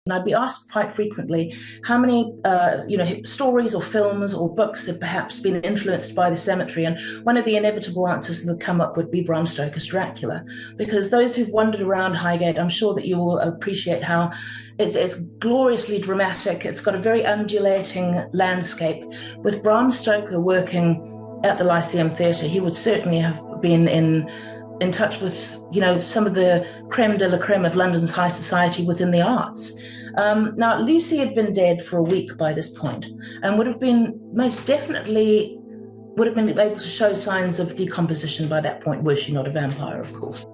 And I'd be asked quite frequently how many, stories or films or books had perhaps been influenced by the cemetery. And one of the inevitable answers that would come up would be Bram Stoker's Dracula, because those who've wandered around Highgate, I'm sure that you will appreciate how it's gloriously dramatic. It's got a very undulating landscape. With Bram Stoker working at the Lyceum Theatre, he would certainly have been in touch with, some of the creme de la creme of London's high society within the arts. Now, Lucy had been dead for a week by this point and would have been able to show signs of decomposition by that point, were she not a vampire, of course.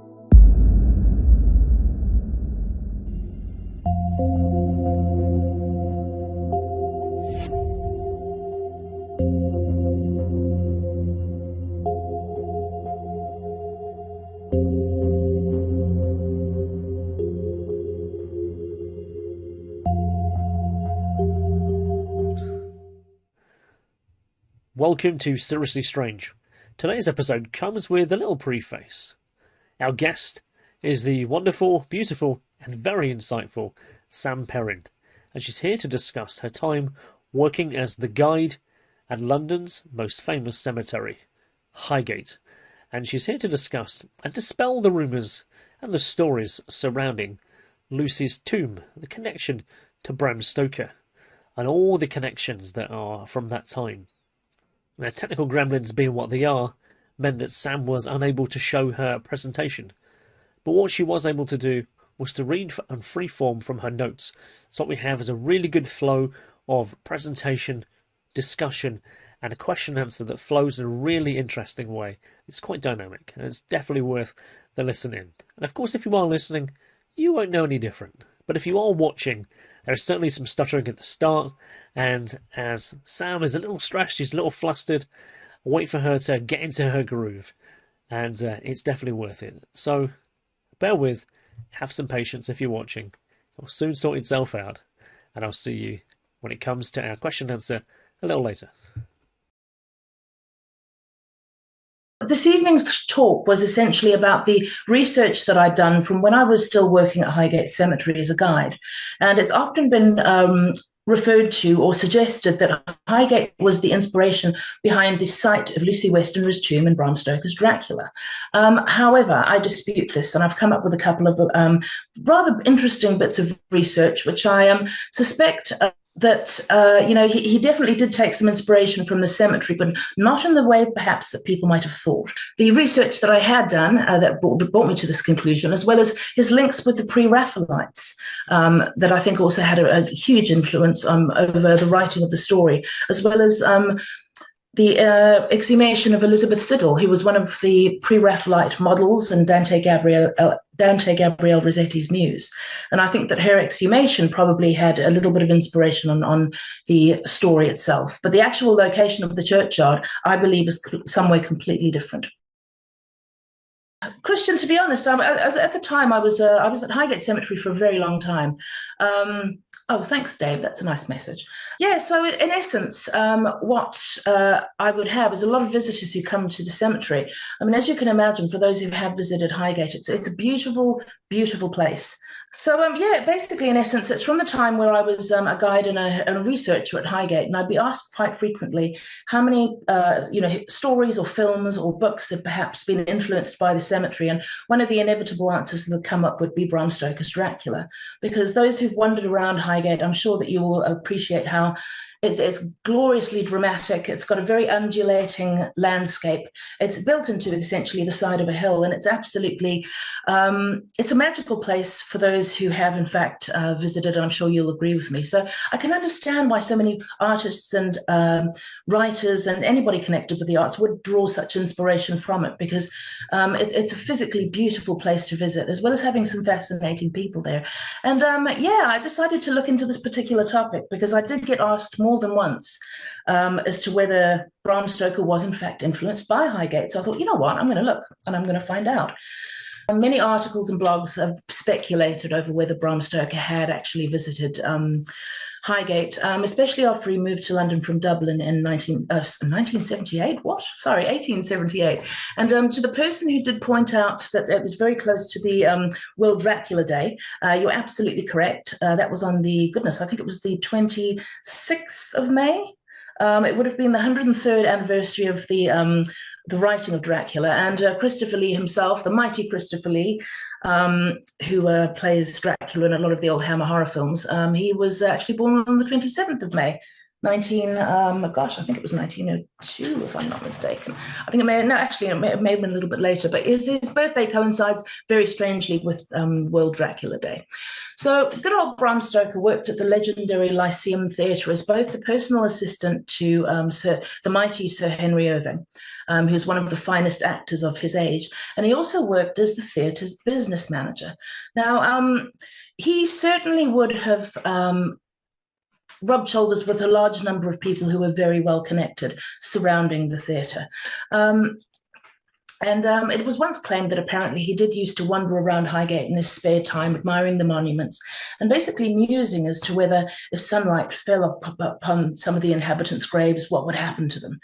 Welcome to Seriously Strange. Today's episode comes with a little preface. Our guest is the wonderful, beautiful, and very insightful Sam Perrin, and she's here to discuss her time working as the guide at London's most famous cemetery, Highgate. And she's here to discuss and dispel the rumours and the stories surrounding Lucy's tomb, the connection to Bram Stoker, and all the connections that are from that time. Now, technical gremlins being what they are, meant that Sam was unable to show her presentation. But what she was able to do was to read on free form from her notes. So what we have is a really good flow of presentation, discussion, and a question and answer that flows in a really interesting way. It's quite dynamic, and it's definitely worth the listen in. And of course, if you are listening, you won't know any different. But if you are watching, there is certainly some stuttering at the start, and as Sam is a little stressed, she's a little flustered, wait for her to get into her groove, and it's definitely worth it. So bear with, have some patience if you're watching. It will soon sort itself out, and I'll see you when it comes to our question and answer a little later. This evening's talk was essentially about the research that I'd done from when I was still working at Highgate Cemetery as a guide. And it's often been referred to or suggested that Highgate was the inspiration behind the site of Lucy Westenra's tomb and Bram Stoker's Dracula. However, I dispute this, and I've come up with a couple of rather interesting bits of research, which I suspect that he definitely did take some inspiration from the cemetery, but not in the way perhaps that people might have thought. The research that I had done that brought me to this conclusion, as well as his links with the pre-Raphaelites, that I think also had a huge influence over the writing of the story, as well as the exhumation of Elizabeth Siddal, who was one of the pre-Raphaelite models and Dante Gabriel Rossetti's muse. And I think that her exhumation probably had a little bit of inspiration on the story itself. But the actual location of the churchyard, I believe, is somewhere completely different. Kristian, to be honest, at the time I was at Highgate Cemetery for a very long time. Oh, thanks, Dave. That's a nice message. Yeah, so in essence, what I would have is a lot of visitors who come to the cemetery. I mean, as you can imagine, for those who have visited Highgate, it's a beautiful, beautiful place. So, basically, in essence, it's from the time where I was a guide and a researcher at Highgate, and I'd be asked quite frequently how many, stories or films or books had perhaps been influenced by the cemetery. And one of the inevitable answers that would come up would be Bram Stoker's Dracula, because those who've wandered around Highgate, I'm sure that you will appreciate how it's gloriously dramatic. It's got a very undulating landscape. It's built into essentially the side of a hill, and it's absolutely, it's a magical place for those who have in fact visited, and I'm sure you'll agree with me. So I can understand why so many artists and writers and anybody connected with the arts would draw such inspiration from it, because it's a physically beautiful place to visit, as well as having some fascinating people there. And I decided to look into this particular topic because I did get asked more than once as to whether Bram Stoker was in fact influenced by Highgate. So I thought, you know what, I'm going to look and I'm going to find out. Many articles and blogs have speculated over whether Bram Stoker had actually visited Highgate, especially after he moved to London from Dublin in 1978. What? Sorry, 1878. And to the person who did point out that it was very close to the World Dracula Day, you're absolutely correct. That was on I think it was the 26th of May. It would have been the 103rd anniversary of the writing of Dracula, and Christopher Lee himself, the mighty Christopher Lee, who plays Dracula in a lot of the old Hammer horror films, he was actually born on the 27th of May, I think it was 1902, if I'm not mistaken. I think it may have been a little bit later, but his birthday coincides very strangely with World Dracula Day. So good old Bram Stoker worked at the legendary Lyceum Theatre as both the personal assistant to the mighty Sir Henry Irving, who was one of the finest actors of his age. And he also worked as the theatre's business manager. Now, he certainly would have rubbed shoulders with a large number of people who were very well connected surrounding the theatre. It was once claimed that apparently he did used to wander around Highgate in his spare time, admiring the monuments and basically musing as to whether if sunlight fell upon some of the inhabitants' graves, what would happen to them.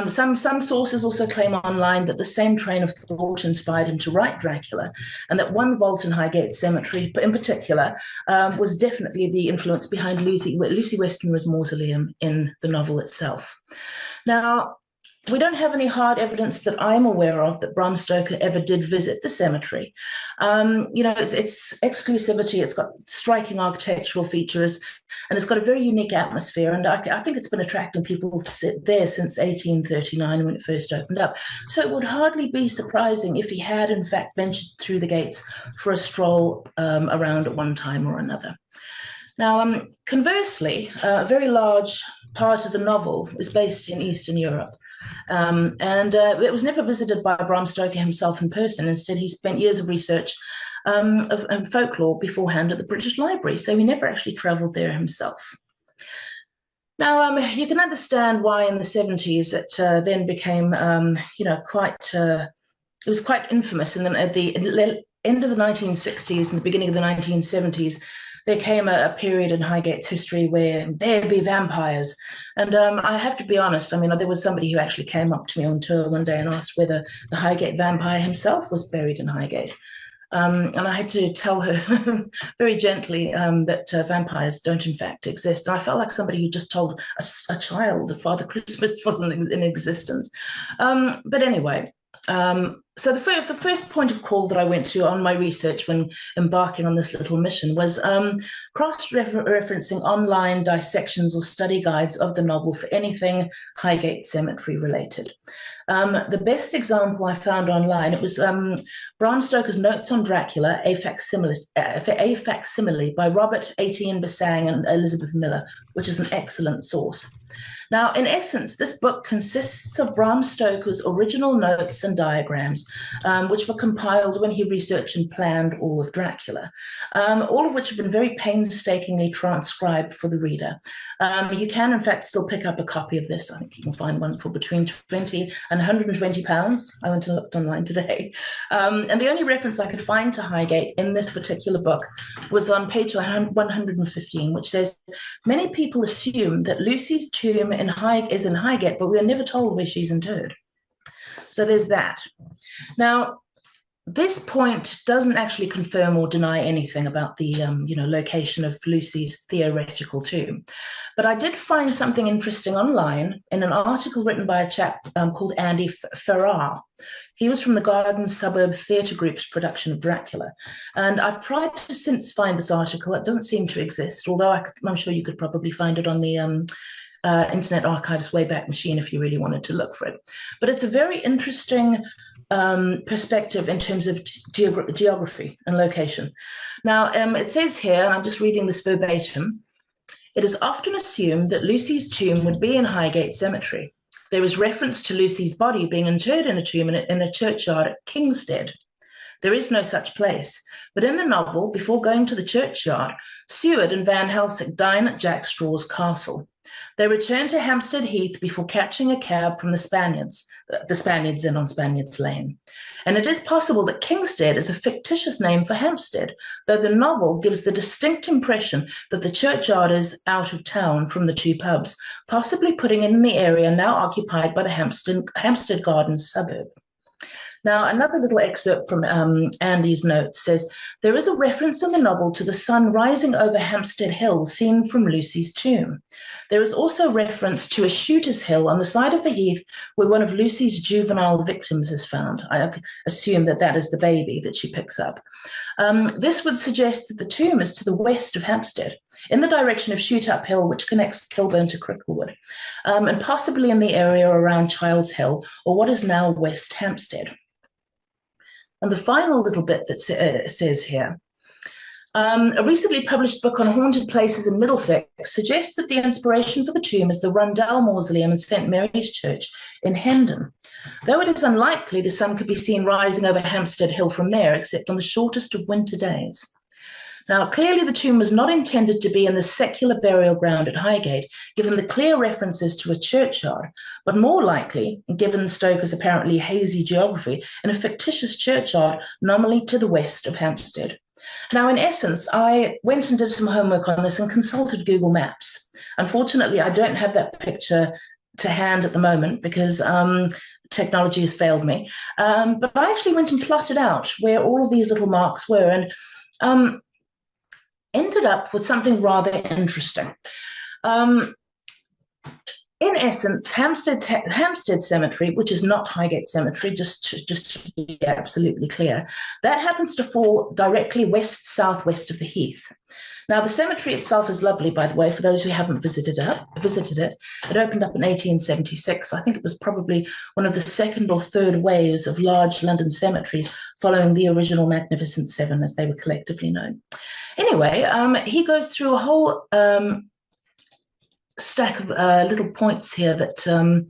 Some sources also claim online that the same train of thought inspired him to write Dracula, and that one vault in Highgate Cemetery, in particular, was definitely the influence behind Lucy Westenra's mausoleum in the novel itself. Now, we don't have any hard evidence that I'm aware of that Bram Stoker ever did visit the cemetery. It's exclusivity, it's got striking architectural features, and it's got a very unique atmosphere. And I think it's been attracting people to sit there since 1839 when it first opened up. So it would hardly be surprising if he had, in fact, ventured through the gates for a stroll around at one time or another. Now, conversely, a very large part of the novel is based in Eastern Europe. It was never visited by Bram Stoker himself in person. Instead, he spent years of research of folklore beforehand at the British Library, so he never actually travelled there himself. Now, you can understand why in the 70s it then became, it was quite infamous. And then at the end of the 1960s and the beginning of the 1970s, there came a period in Highgate's history where there'd be vampires. And I have to be honest, there was somebody who actually came up to me on tour one day and asked whether the Highgate vampire himself was buried in Highgate. And I had to tell her very gently that vampires don't in fact exist. And I felt like somebody who just told a child that Father Christmas wasn't in existence. But anyway, so the first point of call that I went to on my research when embarking on this little mission was cross-referencing online dissections or study guides of the novel for anything Highgate Cemetery related. The best example I found online, it was Bram Stoker's Notes on Dracula, a facsimile by Robert Etienne Bassang and Elizabeth Miller, which is an excellent source. Now, in essence, this book consists of Bram Stoker's original notes and diagrams, which were compiled when he researched and planned all of Dracula, all of which have been very painstakingly transcribed for the reader. You can, in fact, still pick up a copy of this. I think you can find one for between £20 and £120. I went and looked online today. And the only reference I could find to Highgate in this particular book was on page 115, which says, many people assume that Lucy's tomb is in Highgate, but we are never told where she's interred. So there's that. Now, this point doesn't actually confirm or deny anything about the location of Lucy's theoretical tomb. But I did find something interesting online in an article written by a chap called Andy Farrar. He was from the Garden Suburb Theatre Group's production of Dracula. And I've tried to since find this article. It doesn't seem to exist, although I'm sure you could probably find it on the Internet Archive's Wayback Machine if you really wanted to look for it. But it's a very interesting perspective in terms of geography and location. Now, it says here, and I'm just reading this verbatim, it is often assumed that Lucy's tomb would be in Highgate Cemetery. There is reference to Lucy's body being interred in a tomb in a churchyard at Kingstead. There is no such place, but in the novel, before going to the churchyard, Seward and Van Helsing dine at Jack Straw's castle. They returned to Hampstead Heath before catching a cab from the Spaniards Inn on Spaniards Lane. And it is possible that Kingstead is a fictitious name for Hampstead, though the novel gives the distinct impression that the churchyard is out of town from the two pubs, possibly putting it in the area now occupied by the Hampstead Gardens suburb. Now, another little excerpt from Andy's notes says, there is a reference in the novel to the sun rising over Hampstead Hill seen from Lucy's tomb. There is also reference to a shooter's hill on the side of the heath where one of Lucy's juvenile victims is found. I assume that that is the baby that she picks up. This would suggest that the tomb is to the west of Hampstead, in the direction of Shoot Up Hill, which connects Kilburn to Cricklewood, and possibly in the area around Child's Hill, or what is now West Hampstead. And the final little bit that says here, a recently published book on haunted places in Middlesex suggests that the inspiration for the tomb is the Rundell Mausoleum in St. Mary's Church in Hendon. Though it is unlikely the sun could be seen rising over Hampstead Hill from there, except on the shortest of winter days. Now, clearly the tomb was not intended to be in the secular burial ground at Highgate, given the clear references to a churchyard, but more likely, given Stoker's apparently hazy geography, in a fictitious churchyard nominally to the west of Hampstead. Now, in essence, I went and did some homework on this and consulted Google Maps. Unfortunately, I don't have that picture to hand at the moment because technology has failed me. But I actually went and plotted out where all of these little marks were, and ended up with something rather interesting. In essence, Hampstead Cemetery, which is not Highgate Cemetery, just to be absolutely clear, that happens to fall directly west-southwest of the Heath. Now, the cemetery itself is lovely, by the way, for those who haven't visited it. It opened up in 1876. I think it was probably one of the second or third waves of large London cemeteries following the original Magnificent Seven, as they were collectively known. Anyway, he goes through a whole stack of little points here that... sorry,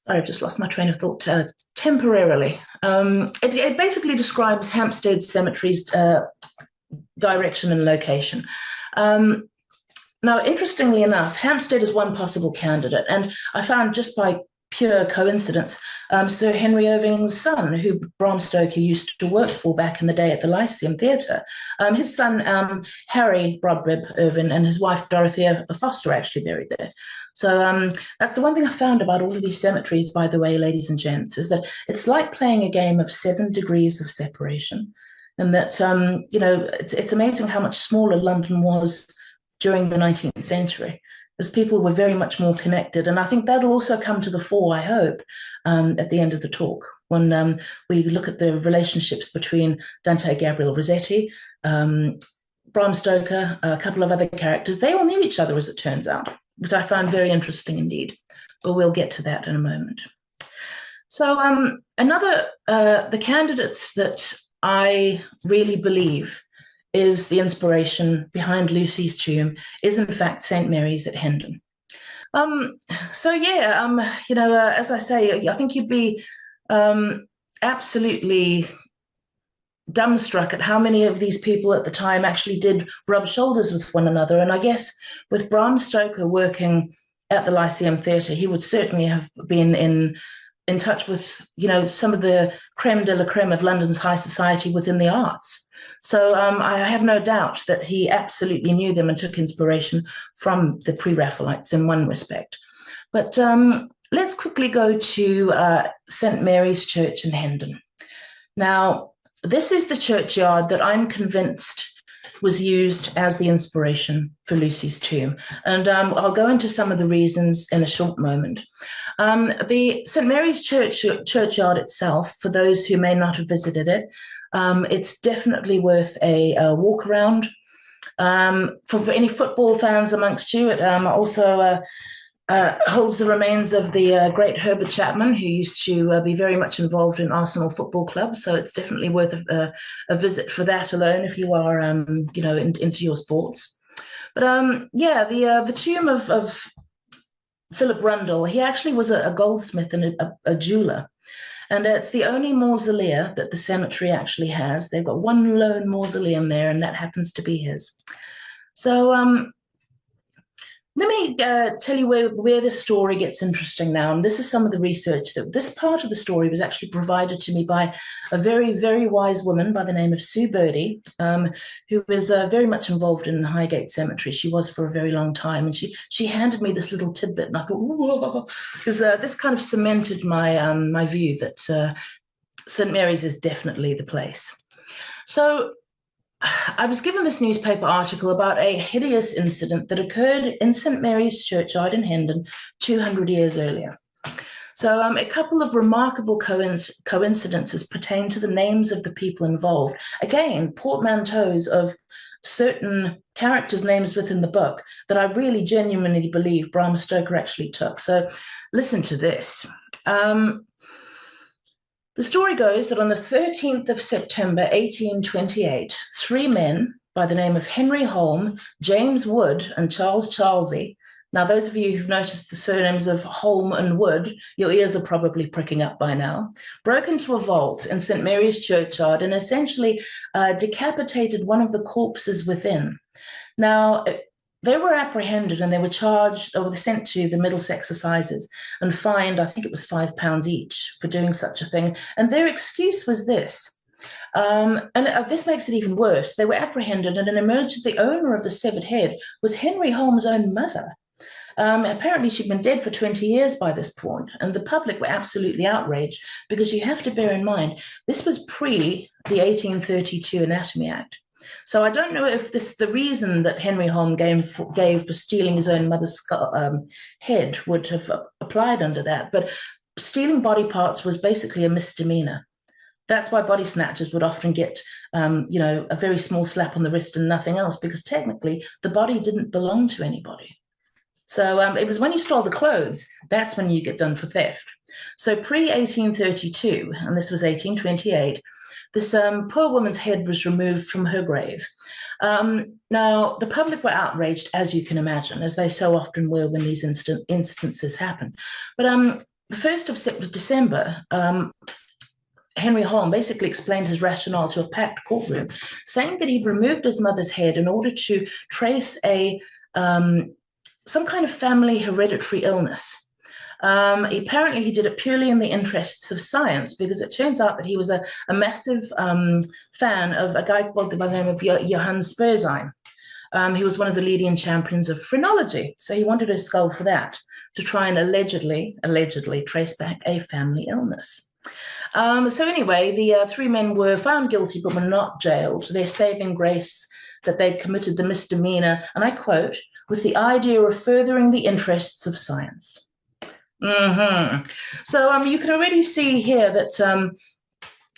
I've just lost my train of thought temporarily. It basically describes Hampstead Cemetery's direction and location. Now, interestingly enough, Hampstead is one possible candidate, and I found just by pure coincidence, Sir Henry Irving's son, who Bram Stoker used to work for back in the day at the Lyceum Theatre. His son, Harry Brodrib Irving, and his wife, Dorothea Foster, are actually buried there. So that's the one thing I found about all of these cemeteries, by the way, ladies and gents, is that it's like playing a game of 7 degrees of separation. And that, you know, it's amazing how much smaller London was during the 19th century, as people were very much more connected. And I think that'll also come to the fore, I hope, at the end of the talk, when we look at the relationships between Dante Gabriel Rossetti, Bram Stoker, a couple of other characters. They all knew each other, as it turns out, which I found very interesting indeed. But we'll get to that in a moment. So the candidates that I really believe is the inspiration behind Lucy's tomb is in fact St. Mary's at Hendon. You know, as I say, I think you'd be absolutely dumbstruck at how many of these people at the time actually did rub shoulders with one another. And I guess with Bram Stoker working at the Lyceum Theatre, he would certainly have been in touch with, you know, some of the creme de la creme of London's high society within the arts. So I have no doubt that he absolutely knew them and took inspiration from the pre-Raphaelites in one respect. But let's quickly go to St. Mary's Church in Hendon. Now, this is the churchyard that I'm convinced was used as the inspiration for Lucy's tomb. And I'll go into some of the reasons in a short moment. The St. Mary's churchyard itself, for those who may not have visited it, it's definitely worth a walk around. For any football fans amongst you, it also holds the remains of the great Herbert Chapman, who used to be very much involved in Arsenal Football Club. So it's definitely worth a visit for that alone if you are, you know, into your sports. But the tomb of Philip Rundell, he actually was a goldsmith and a jeweler. And it's the only mausoleum that the cemetery actually has. They've got one lone mausoleum there, and that happens to be his. So Let me tell you where the story gets interesting now. And this is some of the research that this part of the story was actually provided to me by a very, very wise woman by the name of Sue Birdie, who is very much involved in Highgate Cemetery. She was for a very long time. And she handed me this little tidbit. And I thought, whoa, because this kind of cemented my view that St. Mary's is definitely the place. So I was given this newspaper article about a hideous incident that occurred in St. Mary's Churchyard in Hendon 200 years earlier. So a couple of remarkable coincidences pertain to the names of the people involved. Again, portmanteaus of certain characters' names within the book that I really genuinely believe Bram Stoker actually took. So listen to this. The story goes that on the 13th of September, 1828, three men by the name of Henry Holme, James Wood, and Charles Charlesy. Now, those of you who've noticed the surnames of Holme and Wood, your ears are probably pricking up by now, broke into a vault in St. Mary's Churchyard and essentially decapitated one of the corpses within. Now, they were apprehended and they were charged or were sent to the Middlesex Assizes and fined, I think it was £5 each for doing such a thing. And their excuse was this. This makes it even worse. They were apprehended and it emerged that the owner of the severed head was Henry Holme's own mother. Apparently, she'd been dead for 20 years by this point, and the public were absolutely outraged because you have to bear in mind, this was pre the 1832 Anatomy Act. So I don't know if this the reason that Henry Holme gave for stealing his own mother's head would have applied under that, but stealing body parts was basically a misdemeanor. That's why body snatchers would often get, a very small slap on the wrist and nothing else, because technically the body didn't belong to anybody. So it was when you stole the clothes, that's when you get done for theft. So pre-1832, and this was 1828, this poor woman's head was removed from her grave. Now, the public were outraged, as you can imagine, as they so often were when these instances happen. But the 1st of December, Henry Holme basically explained his rationale to a packed courtroom, saying that he'd removed his mother's head in order to trace some kind of family hereditary illness. Apparently, he did it purely in the interests of science, because it turns out that he was a massive fan of a guy by the name of Johannes Spurzheim. He was one of the leading champions of phrenology, so he wanted a skull for that, to try and allegedly trace back a family illness. So anyway, the three men were found guilty but were not jailed. Their saving grace that they'd committed the misdemeanor, and I quote, with the idea of furthering the interests of science. So you can already see here that,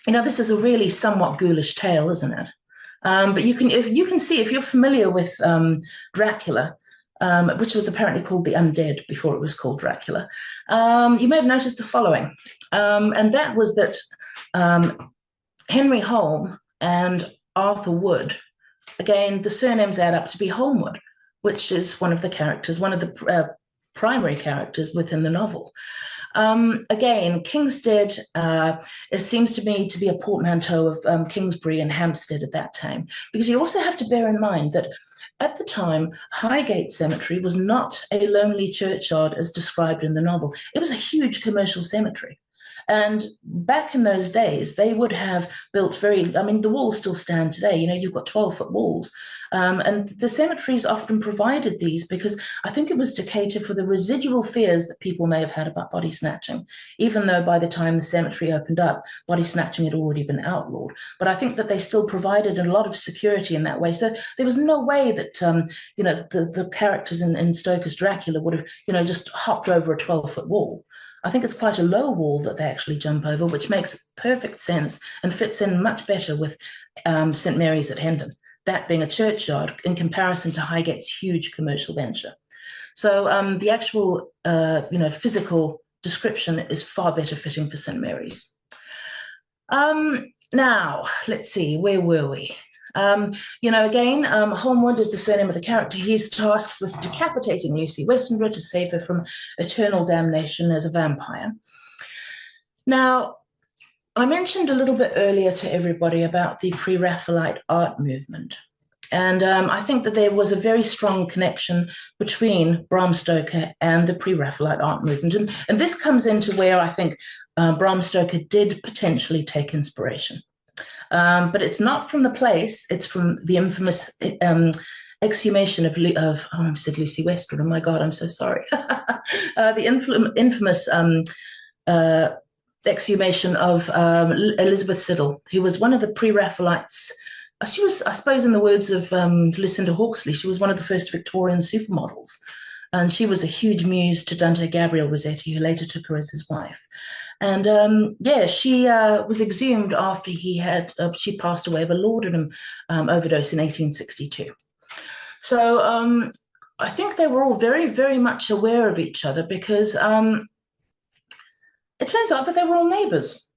this is a really somewhat ghoulish tale, isn't it? But you can see, if you're familiar with Dracula, which was apparently called the Undead before it was called Dracula, you may have noticed the following. And that was that Henry Holme and Arthur Wood, again, the surnames add up to be Holmwood, which is one of the characters, one of the primary characters within the novel. Again, Kingstead seems to me to be a portmanteau of Kingsbury and Hampstead at that time, because you also have to bear in mind that at the time, Highgate Cemetery was not a lonely churchyard as described in the novel. It was a huge commercial cemetery. And back in those days, they would have built the walls still stand today. You've got 12-foot walls. And the cemeteries often provided these because I think it was to cater for the residual fears that people may have had about body snatching, even though by the time the cemetery opened up, body snatching had already been outlawed. But I think that they still provided a lot of security in that way. So there was no way that, the characters in Stoker's Dracula would have, just hopped over a 12-foot wall. I think it's quite a low wall that they actually jump over, which makes perfect sense and fits in much better with St. Mary's at Hendon, that being a churchyard in comparison to Highgate's huge commercial venture. So the actual, physical description is far better fitting for St. Mary's. Now, let's see, where were we? Holmwood is the surname of the character. He's tasked with decapitating Lucy Westenra to save her from eternal damnation as a vampire. Now, I mentioned a little bit earlier to everybody about the Pre-Raphaelite art movement. And I think that there was a very strong connection between Bram Stoker and the pre-Raphaelite art movement. And this comes into where I think Bram Stoker did potentially take inspiration. But it's not from the place, it's from the infamous exhumation of I said Lucy Westwood. Oh my God, I'm so sorry. The infamous exhumation of Elizabeth Siddal, who was one of the pre-Raphaelites. She was, I suppose, in the words of Lucinda Hawksley, she was one of the first Victorian supermodels. And she was a huge muse to Dante Gabriel Rossetti, who later took her as his wife. And she was exhumed after she passed away of a laudanum overdose in 1862. So I think they were all very, very much aware of each other because it turns out that they were all neighbours.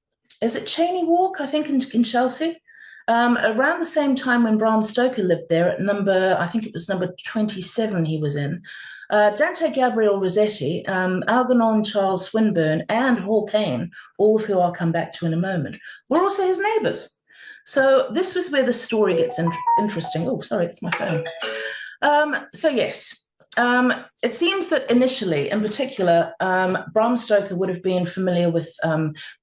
Is it Cheyne Walk, I think, in Chelsea? Around the same time when Bram Stoker lived there at I think it was number 27 he was in, Dante Gabriel Rossetti, Algernon Charles Swinburne, and Hall Caine, all of who I'll come back to in a moment, were also his neighbours. So this was where the story gets interesting. Oh, sorry, it's my phone. It seems that initially, in particular, Bram Stoker would have been familiar with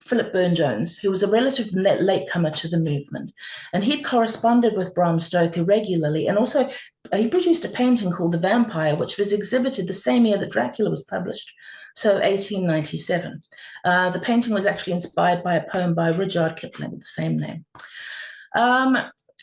Philip Burne-Jones, who was a relative latecomer to the movement. And he'd corresponded with Bram Stoker regularly. And also, he produced a painting called The Vampire, which was exhibited the same year that Dracula was published, so 1897. The painting was actually inspired by a poem by Rudyard Kipling with the same name.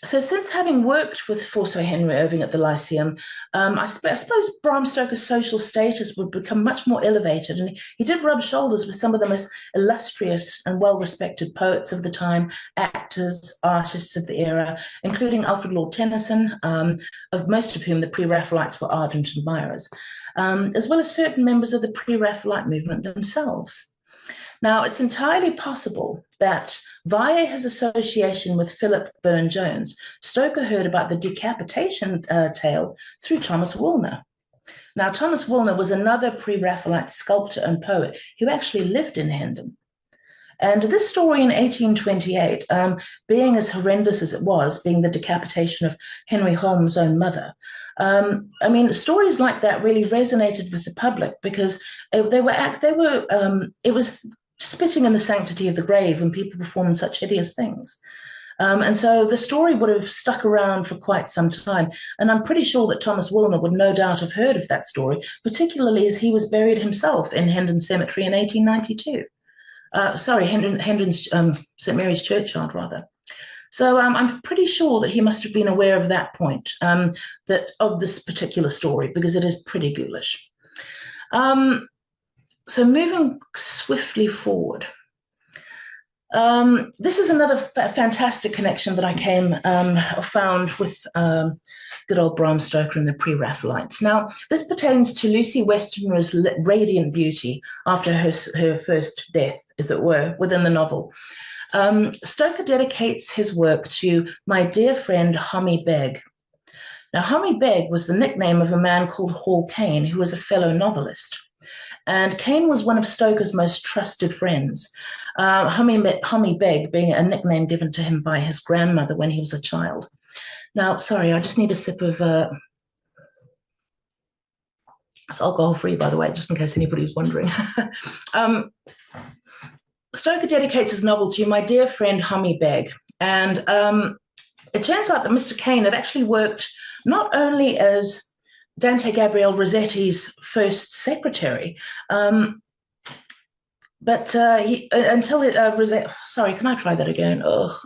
So since having worked with Forsyth Henry Irving at the Lyceum, I suppose Bram Stoker's social status would become much more elevated, and he did rub shoulders with some of the most illustrious and well-respected poets of the time, actors, artists of the era, including Alfred Lord Tennyson, of most of whom the pre-Raphaelites were ardent admirers, as well as certain members of the pre-Raphaelite movement themselves. Now, it's entirely possible that via his association with Philip Burne-Jones, Stoker heard about the decapitation tale through Thomas Woolner. Now, Thomas Woolner was another pre-Raphaelite sculptor and poet who actually lived in Hendon. And this story in 1828, being as horrendous as it was, being the decapitation of Henry Holmes' own mother, stories like that really resonated with the public because it was spitting in the sanctity of the grave when people performed such hideous things. And so the story would have stuck around for quite some time. And I'm pretty sure that Thomas Woolner would no doubt have heard of that story, particularly as he was buried himself in Hendon Cemetery in 1892. Hendon's St. Mary's Churchyard, rather. So I'm pretty sure that he must have been aware of that point, of this particular story, because it is pretty ghoulish. So moving swiftly forward, this is another fantastic connection that I found with good old Bram Stoker and the pre-Raphaelites. Now, this pertains to Lucy Westenra's radiant beauty after her first death, as it were, within the novel. Stoker dedicates his work to my dear friend Hommy Begg. Now, Hommy Begg was the nickname of a man called Hall Caine, who was a fellow novelist. And Caine was one of Stoker's most trusted friends, Hommy Begg being a nickname given to him by his grandmother when he was a child. Now, sorry, I just need a sip of... it's alcohol-free, by the way, just in case anybody's wondering. Stoker dedicates his novel to my dear friend Hommy Begg. And it turns out that Mr. Caine had actually worked not only as Dante Gabriel Rossetti's first secretary, sorry, can I try that again? Oh,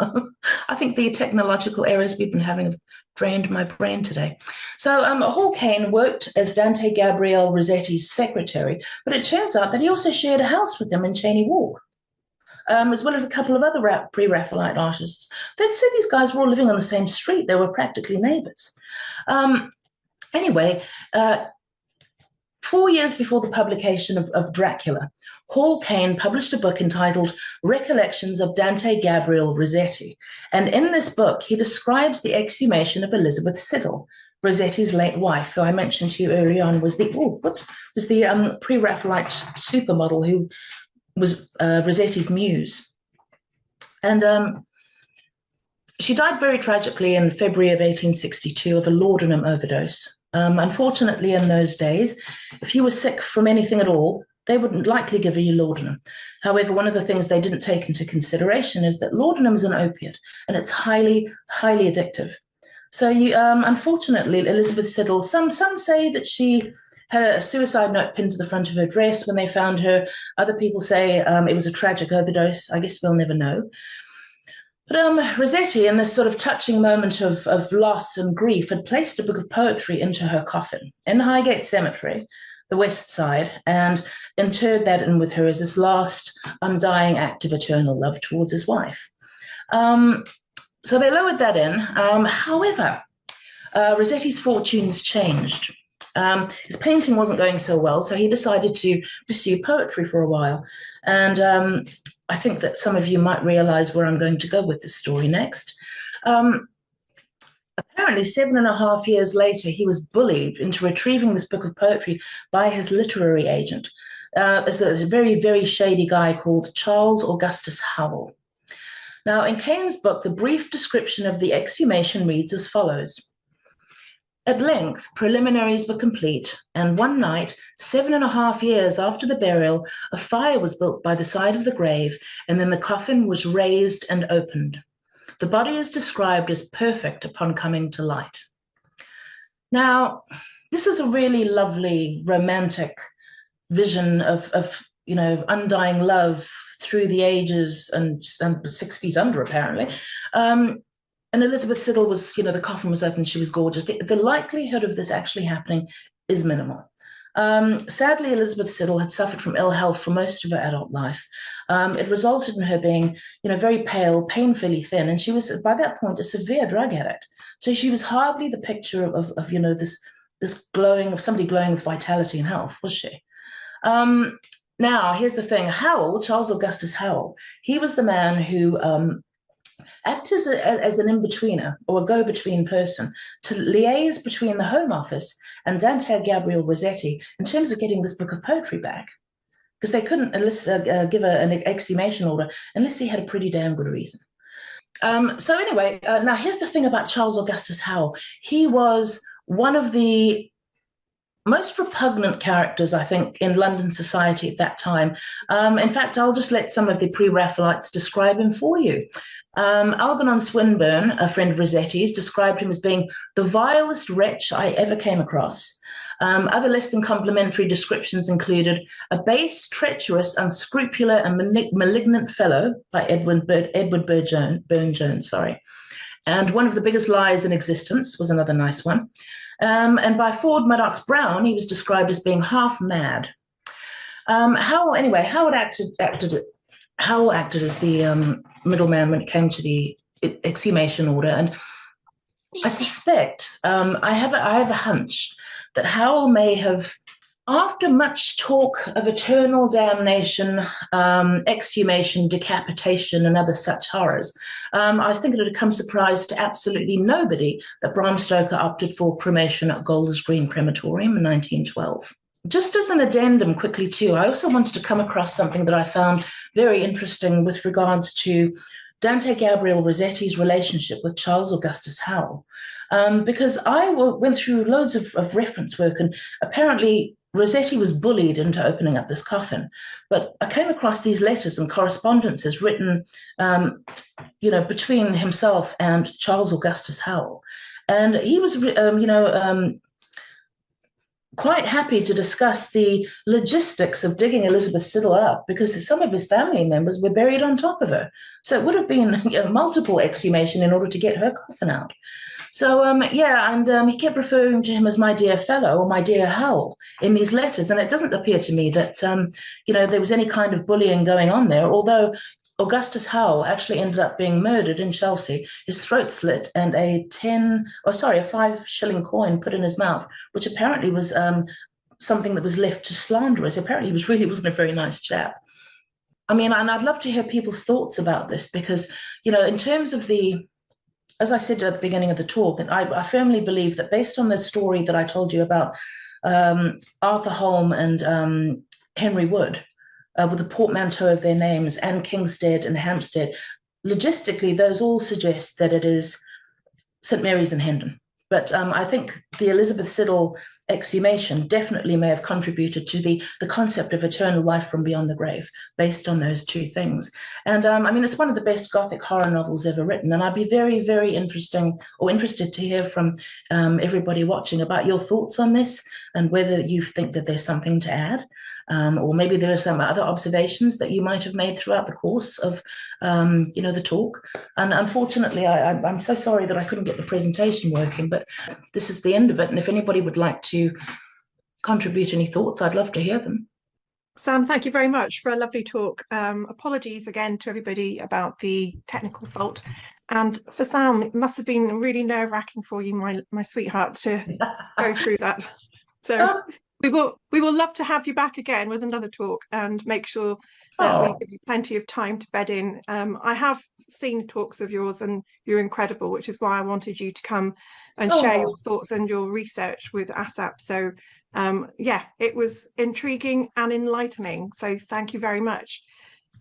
I think the technological errors we've been having have drained my brain today. So Hall Caine worked as Dante Gabriel Rossetti's secretary, but it turns out that he also shared a house with him in Cheyne Walk, as well as a couple of other pre-Raphaelite artists. They'd said these guys were all living on the same street. They were practically neighbors. Anyway, 4 years before the publication of Dracula, Hall Caine published a book entitled Recollections of Dante Gabriel Rossetti. And in this book, he describes the exhumation of Elizabeth Siddal, Rossetti's late wife, who I mentioned to you early on was the pre-Raphaelite supermodel who was Rossetti's muse. And She died very tragically in February of 1862 of a laudanum overdose. Unfortunately, in those days, if you were sick from anything at all, they wouldn't likely give you laudanum. However, one of the things they didn't take into consideration is that laudanum is an opiate and it's highly, highly addictive. So, unfortunately, Elizabeth Siddal, some say that she had a suicide note pinned to the front of her dress when they found her. Other people say it was a tragic overdose. I guess we'll never know. But Rossetti, in this sort of touching moment of loss and grief, had placed a book of poetry into her coffin in Highgate Cemetery, the west side, and interred that in with her as this last undying act of eternal love towards his wife. So they lowered that in. However, Rossetti's fortunes changed. His painting wasn't going so well, so he decided to pursue poetry for a while. And I think that some of you might realize where I'm going to go with this story next. Apparently, 7.5 years later, he was bullied into retrieving this book of poetry by his literary agent. It's a very, very shady guy called Charles Augustus Howell. Now, in Cain's book, the brief description of the exhumation reads as follows. At length, preliminaries were complete, and one night, 7.5 years after the burial, a fire was built by the side of the grave, and then the coffin was raised and opened. The body is described as perfect upon coming to light. Now, this is a really lovely, romantic vision of undying love through the ages and 6 feet under, apparently. And Elizabeth Siddal was, the coffin was open, she was gorgeous. The likelihood of this actually happening is minimal. Sadly, Elizabeth Siddal had suffered from ill health for most of her adult life. It resulted in her being, very pale, painfully thin, and she was, by that point, a severe drug addict. So she was hardly the picture of this glowing, of somebody glowing with vitality and health, was she? Now, here's the thing. Howell, Charles Augustus Howell, he was the man who acted as an in-betweener or a go-between person to liaise between the Home Office and Dante Gabriel Rossetti in terms of getting this book of poetry back, because they couldn't give an exhumation order unless he had a pretty damn good reason. So anyway, now here's the thing about Charles Augustus Howell. He was one of the most repugnant characters, I think, in London society at that time. In fact, I'll just let some of the pre-Raphaelites describe him for you. Algernon Swinburne, a friend of Rossetti's, described him as being the vilest wretch I ever came across. Other less than complimentary descriptions included a base, treacherous, unscrupular, and malignant fellow by Edward Burne-Jones, And one of the biggest lies in existence was another nice one. And by Ford Madox Brown, he was described as being half mad. Howell acted as the middleman when it came to the exhumation order, and I suspect, I have a hunch that Howell may have, after much talk of eternal damnation, exhumation, decapitation, and other such horrors, I think it would have come surprise to absolutely nobody that Bram Stoker opted for cremation at Golders Green Crematorium in 1912. Just as an addendum quickly too, I also wanted to come across something that I found very interesting with regards to Dante Gabriel Rossetti's relationship with Charles Augustus Howell, because I went through loads of reference work, and apparently Rossetti was bullied into opening up this coffin. But I came across these letters and correspondences written, between himself and Charles Augustus Howell. And he was, quite happy to discuss the logistics of digging Elizabeth Siddal up, because some of his family members were buried on top of her. So it would have been multiple exhumation in order to get her coffin out. So, he kept referring to him as my dear fellow or my dear Howell in these letters. And it doesn't appear to me that, there was any kind of bullying going on there, although Augustus Howell actually ended up being murdered in Chelsea, his throat slit, and a 5-shilling coin put in his mouth, which apparently was something that was left to slanderers. Apparently he really wasn't a very nice chap. I mean, and I'd love to hear people's thoughts about this, because, in terms of as I said at the beginning of the talk, and I firmly believe that based on the story that I told you about Arthur Holm and Henry Wood, with the portmanteau of their names, and Kingstead and Hampstead, logistically, those all suggest that it is St. Mary's in Hendon. But I think the Elizabeth Siddal exhumation definitely may have contributed to the concept of eternal life from beyond the grave, based on those two things. And I mean, it's one of the best Gothic horror novels ever written. And I'd be very, very interested to hear from everybody watching about your thoughts on this and whether you think that there's something to add. Or maybe there are some other observations that you might have made throughout the course of, the talk. And unfortunately, I'm so sorry that I couldn't get the presentation working, but this is the end of it. And if anybody would like to contribute any thoughts, I'd love to hear them. Sam, thank you very much for a lovely talk. Apologies again to everybody about the technical fault. And for Sam, it must have been really nerve-wracking for you, my sweetheart, to go through that. So we will love to have you back again with another talk and make sure that we give you plenty of time to bed in. I have seen talks of yours and you're incredible, which is why I wanted you to come and share your thoughts and your research with ASSAP. So yeah, it was intriguing and enlightening. So thank you very much.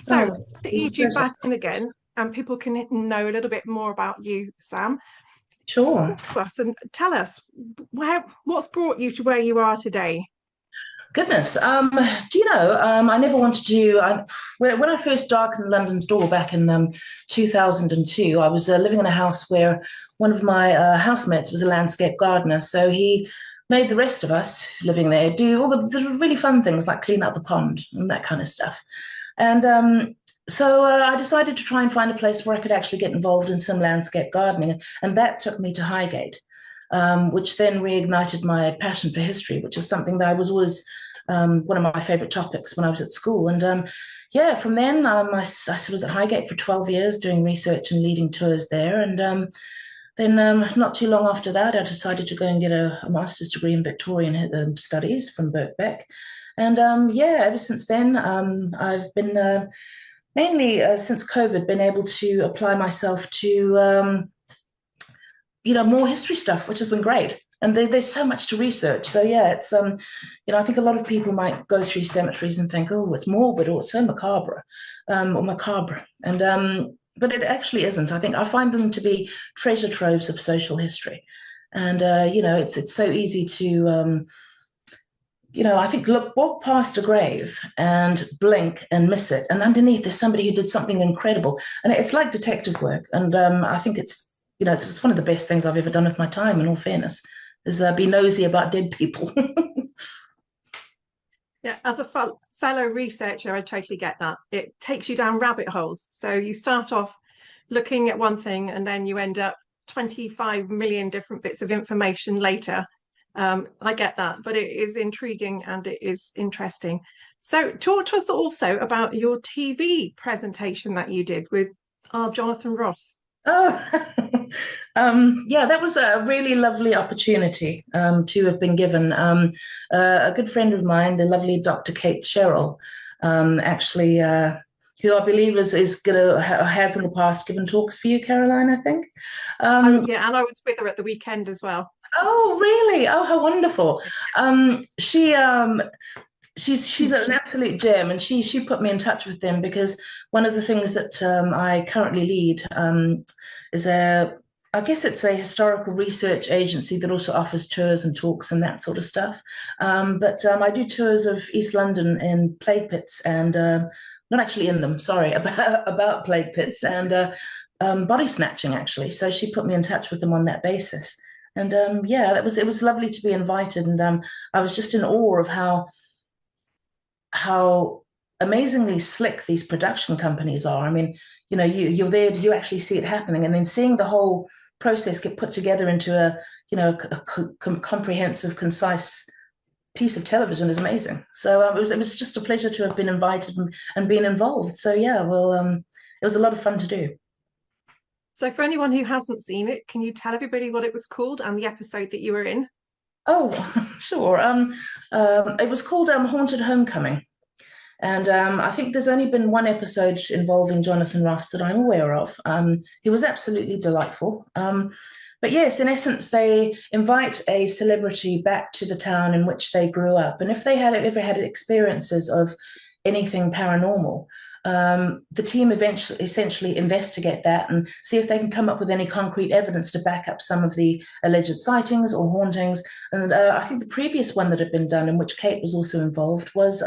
So to ease you back in again, and people can know a little bit more about you, Sam. Sure. Us and tell us what's brought you to where you are today. Goodness, do you know, I never wanted to, when I first darkened London's door back in 2002, I was living in a house where one of my housemates was a landscape gardener. So he made the rest of us living there do all the really fun things like clean out the pond and that kind of stuff. And so I decided to try and find a place where I could actually get involved in some landscape gardening. And that took me to Highgate, which then reignited my passion for history, which is something that I was always one of my favorite topics when I was at school. And yeah, from then I was at Highgate for 12 years doing research and leading tours there. And then not too long after that, I decided to go and get a master's degree in Victorian studies from Birkbeck. And yeah, ever since then, I've been mainly since COVID, been able to apply myself to, more history stuff, which has been great. And there's so much to research. So yeah, it's, I think a lot of people might go through cemeteries and think, oh, it's morbid or it's so macabre, or macabre. And, but it actually isn't. I find them to be treasure troves of social history. And, it's so easy to, I think, walk past a grave and blink and miss it. And underneath there's somebody who did something incredible. And it's like detective work. And I think it's one of the best things I've ever done with my time, in all fairness, is be nosy about dead people. Yeah, as a fellow researcher, I totally get that. It takes you down rabbit holes. So you start off looking at one thing and then you end up 25 million different bits of information later. I get that, but it is intriguing and it is interesting. So talk to us also about your TV presentation that you did with our Jonathan Ross. Oh, yeah, that was a really lovely opportunity to have been given. A good friend of mine, the lovely Dr. Kate Sherrill, actually, who I believe has in the past given talks for you, Caroline, I think. Yeah, and I was with her at the weekend as well. Oh, really? Oh, how wonderful. She's an absolute gem, and she put me in touch with them because one of the things that I currently lead is I guess it's a historical research agency that also offers tours and talks and that sort of stuff. But I do tours of East London in plague pits and not actually in them, sorry, about plague pits and body snatching actually. So she put me in touch with them on that basis. And yeah, it was lovely to be invited, and I was just in awe of how amazingly slick these production companies are. I mean, you're there, you actually see it happening, and then seeing the whole process get put together into a comprehensive, concise piece of television is amazing. So it was just a pleasure to have been invited and been involved. So yeah, well, it was a lot of fun to do. So for anyone who hasn't seen it, can you tell everybody what it was called and the episode that you were in? Oh, sure. It was called Haunted Homecoming. And I think there's only been one episode involving Jonathan Ross that I'm aware of. He was absolutely delightful. But yes, in essence, they invite a celebrity back to the town in which they grew up. And if they had ever had experiences of anything paranormal, The team essentially investigate that and see if they can come up with any concrete evidence to back up some of the alleged sightings or hauntings. And I think the previous one that had been done, in which Kate was also involved, was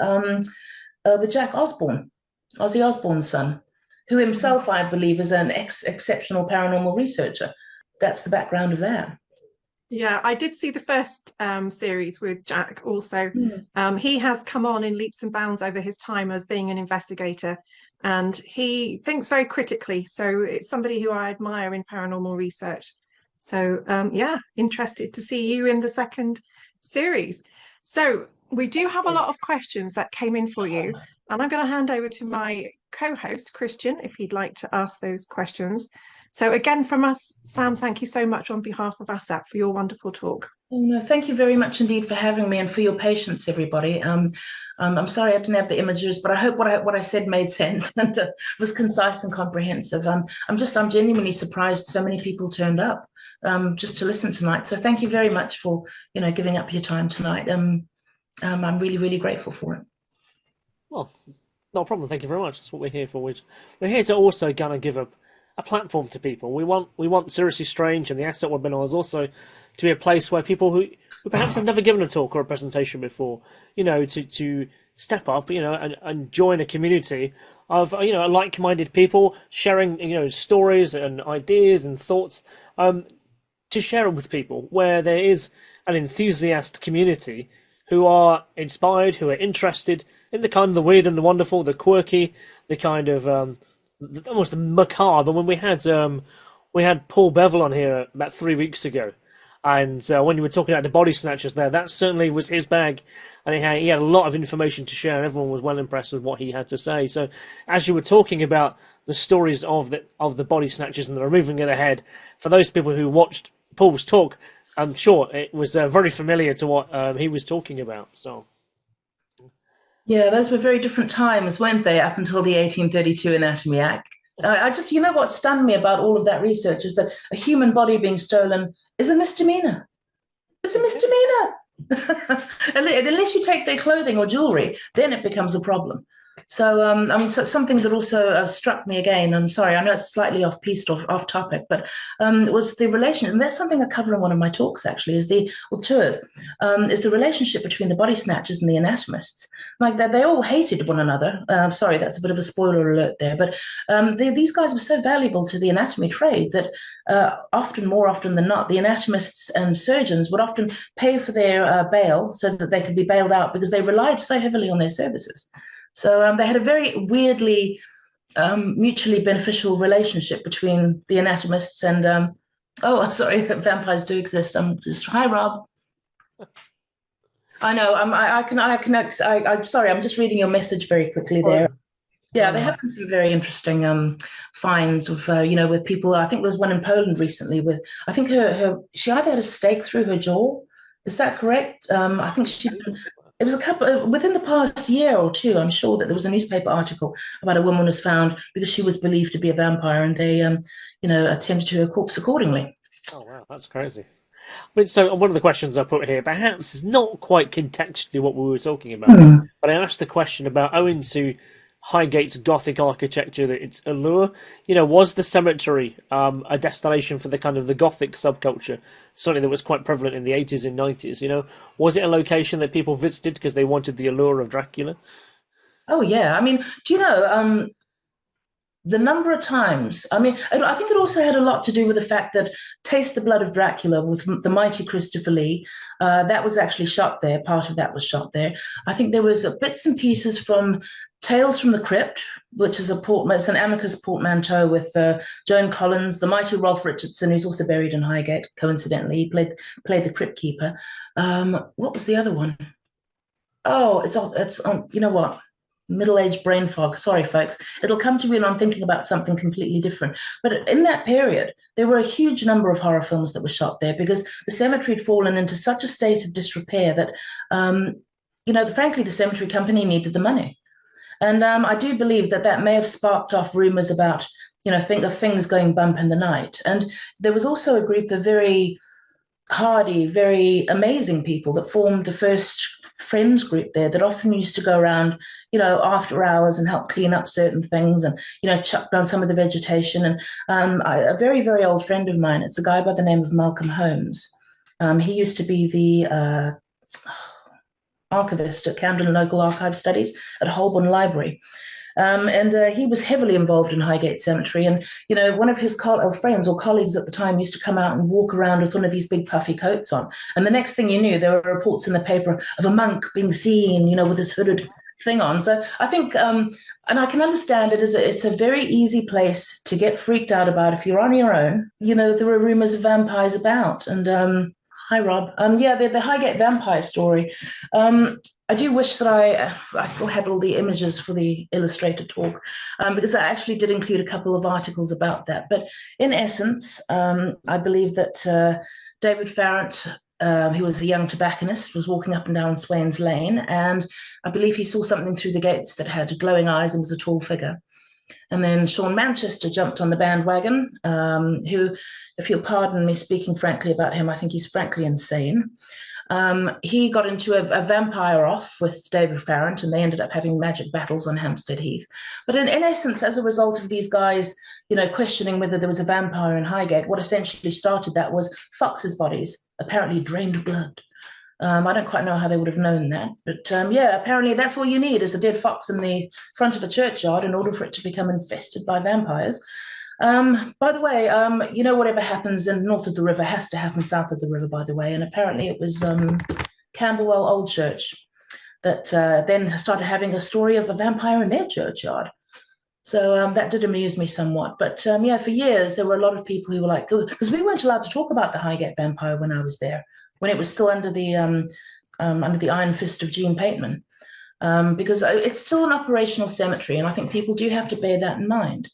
with Jack Osborne, Ozzy Osbourne's son, who himself, I believe, is an exceptional paranormal researcher. That's the background of that. Yeah, I did see the first series with Jack also. He has come on in leaps and bounds over his time as being an investigator, and he thinks very critically. So it's somebody who I admire in paranormal research. So yeah, interested to see you in the second series. So we do have a lot of questions that came in for you, and I'm going to hand over to my co-host, Kristian, if he'd like to ask those questions. So again, from us, Sam, thank you so much on behalf of ASSAP for your wonderful talk. Oh, no, thank you very much indeed for having me and for your patience, everybody. I'm sorry I didn't have the images, but I hope what I said made sense and was concise and comprehensive. I'm genuinely surprised so many people turned up just to listen tonight. So thank you very much for giving up your time tonight. I'm really, really grateful for it. Well, no problem. Thank you very much. That's what we're here for. We're here to also kind of give a platform to people. We want Seriously Strange and the ASSAP webinars also to be a place where people who perhaps have never given a talk or a presentation before, to step up, and join a community of like-minded people sharing stories and ideas and thoughts, to share it with people, where there is an enthusiast community who are inspired, who are interested in the kind of the weird and the wonderful, the quirky, the kind of almost the macabre. When we had Paul Bevel on here about 3 weeks ago, and when you were talking about the body snatchers there, that certainly was his bag, and he had a lot of information to share, and everyone was well impressed with what he had to say. So as you were talking about the stories of the body snatchers and the removing of the head, for those people who watched Paul's talk, I'm sure it was very familiar to what he was talking about. So yeah, those were very different times, weren't they, up until the 1832 Anatomy Act? I just, what stunned me about all of that research is that a human body being stolen is a misdemeanor. It's a misdemeanor. Unless you take their clothing or jewelry, then it becomes a problem. So, so something that also struck me again, I'm sorry, I know it's slightly off-piste, off topic, but was the relation, and that's something I cover in one of my talks actually, is the relationship between the body snatchers and the anatomists. Like they all hated one another. Sorry, that's a bit of a spoiler alert there, but these guys were so valuable to the anatomy trade that more often than not, the anatomists and surgeons would often pay for their bail so that they could be bailed out because they relied so heavily on their services. So they had a very weirdly mutually beneficial relationship between the anatomists and I'm sorry, vampires do exist. Hi, Rob. I know. I'm sorry. I'm just reading your message very quickly there. Yeah, they have some very interesting finds of with people. I think there was one in Poland recently with I think she either had a stake through her jaw. Is that correct? I think it was a couple within the past year or two. I'm sure that there was a newspaper article about a woman was found because she was believed to be a vampire, and they attended to her corpse accordingly. Oh wow, that's crazy. I mean, so one of the questions I put here perhaps is not quite contextually what we were talking about, but I asked the question about owing to Highgate's Gothic architecture, its allure. Was the cemetery a destination for the kind of the Gothic subculture, something that was quite prevalent in the 80s and 90s? Was it a location that people visited because they wanted the allure of Dracula? Oh yeah, I mean, do you know the number of times? I mean, I think it also had a lot to do with the fact that Taste the Blood of Dracula with the mighty Christopher Lee, that was actually shot there. Part of that was shot there. I think there was bits and pieces from Tales from the Crypt, which is it's an amicus portmanteau with Joan Collins, the mighty Rolf Richardson, who's also buried in Highgate. Coincidentally, he played the Crypt Keeper. What was the other one? Oh, it's you know what? Middle-aged brain fog. Sorry, folks. It'll come to me when I'm thinking about something completely different. But in that period, there were a huge number of horror films that were shot there because the cemetery had fallen into such a state of disrepair that, frankly, the cemetery company needed the money. And I do believe that may have sparked off rumors about, things going bump in the night. And there was also a group of very hardy, very amazing people that formed the first friends group there that often used to go around, after hours and help clean up certain things and, chuck down some of the vegetation. And a very, very old friend of mine, it's a guy by the name of Malcolm Holmes. He used to be the archivist at Camden Local Archive Studies at Holborn Library. And he was heavily involved in Highgate Cemetery. And, one of his friends or colleagues at the time used to come out and walk around with one of these big puffy coats on. And the next thing you knew, there were reports in the paper of a monk being seen, with his hooded thing on. So I think, and I can understand it's a very easy place to get freaked out about if you're on your own. There are rumors of vampires about. And hi, Rob. The Highgate vampire story. I do wish that I still had all the images for the illustrated talk, because I actually did include a couple of articles about that. But in essence, I believe that David Farrant, who was a young tobacconist, was walking up and down Swains Lane, and I believe he saw something through the gates that had glowing eyes and was a tall figure. And then Sean Manchester jumped on the bandwagon, who, if you'll pardon me speaking frankly about him, I think he's frankly insane. He got into a vampire off with David Farrant, and they ended up having magic battles on Hampstead Heath. But in essence, as a result of these guys, questioning whether there was a vampire in Highgate, what essentially started that was foxes' bodies, apparently drained of blood. I don't quite know how they would have known that, but apparently that's all you need is a dead fox in the front of a churchyard in order for it to become infested by vampires. By the way, whatever happens in north of the river has to happen south of the river, by the way, and apparently it was Camberwell Old Church that then started having a story of a vampire in their churchyard. So that did amuse me somewhat. But for years, there were a lot of people who were like, because we weren't allowed to talk about the Highgate vampire when I was there, when it was still under the iron fist of Jean Pateman, because it's still an operational cemetery, and I think people do have to bear that in mind.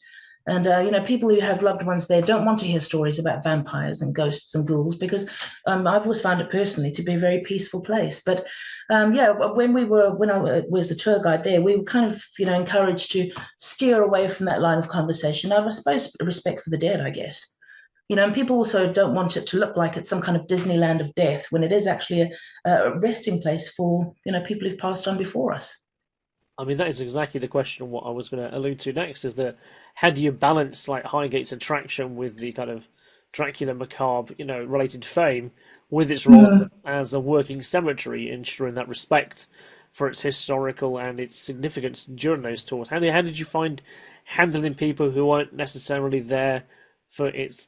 And, people who have loved ones there don't want to hear stories about vampires and ghosts and ghouls, because I've always found it personally to be a very peaceful place. But when I was a tour guide there, we were kind of, encouraged to steer away from that line of conversation. I suppose respect for the dead, I guess. And people also don't want it to look like it's some kind of Disneyland of death when it is actually a resting place for, people who've passed on before us. I mean, that is exactly the question of what I was going to allude to next, is that how do you balance like Highgate's attraction with the kind of Dracula macabre, related fame with its role as a working cemetery, ensuring that respect for its historical and its significance during those tours? How did you find handling people who weren't necessarily there for its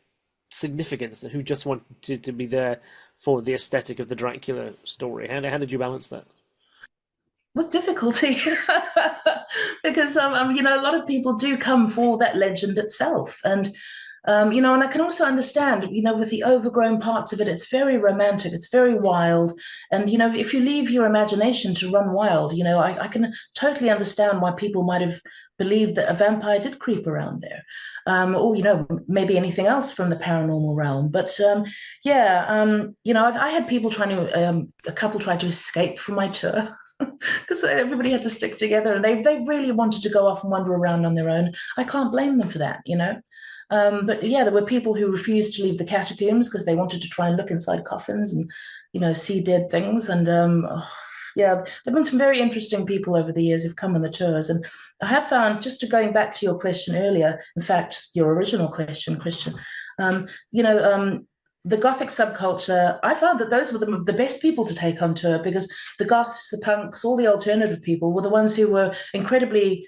significance, who just wanted to be there for the aesthetic of the Dracula story? How did you balance that? With difficulty, because a lot of people do come for that legend itself, and and I can also understand, with the overgrown parts of it, it's very romantic, it's very wild, and if you leave your imagination to run wild, I can totally understand why people might have believed that a vampire did creep around there, or maybe anything else from the paranormal realm. But I had people a couple tried to escape from my tour. Because everybody had to stick together, and they really wanted to go off and wander around on their own. I can't blame them for that, But there were people who refused to leave the catacombs because they wanted to try and look inside coffins and, see dead things. And there've been some very interesting people over the years who've come on the tours. And I have found, just going back to your question earlier, in fact, your original question, Kristian, the Gothic subculture, I found that those were the best people to take on tour, because the Goths, the punks, all the alternative people were the ones who were incredibly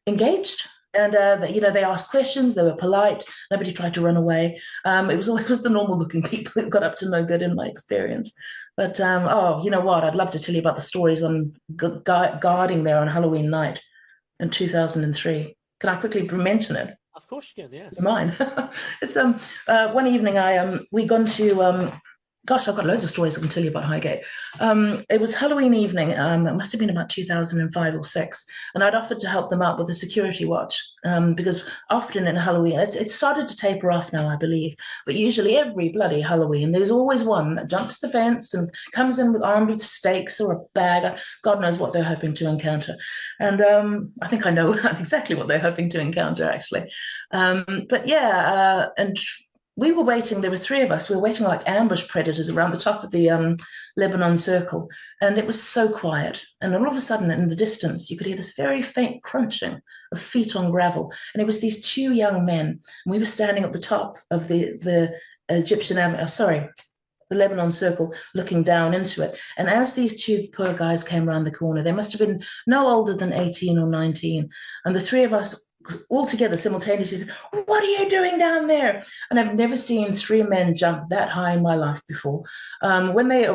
engaged. And, they asked questions, they were polite, nobody tried to run away. It was always the normal-looking people who got up to no good in my experience. But, you know what, I'd love to tell you about the stories on guarding there on Halloween night in 2003. Can I quickly mention it? Of course you can, yes. Mine. It's one evening we'd gone to gosh, I've got loads of stories I can tell you about Highgate. It was Halloween evening. It must have been about 2005 or 6, and I'd offered to help them out with a security watch, because often in Halloween, it's started to taper off now, I believe, but usually every bloody Halloween, there's always one that jumps the fence and comes in armed with stakes or a bag. God knows what they're hoping to encounter. And I think I know exactly what they're hoping to encounter, actually. And we were waiting. There were three of us. We were waiting like ambush predators around the top of the Lebanon Circle, and it was so quiet. And then all of a sudden, in the distance, you could hear this very faint crunching of feet on gravel, and it was these two young men. And we were standing at the top of the Egyptian Avenue. Sorry, the Lebanon Circle, looking down into it. And as these two poor guys came around the corner, they must have been no older than 18 or 19, and the three of us all together simultaneously said, "What are you doing down there?" And I've never seen three men jump that high in my life before. When they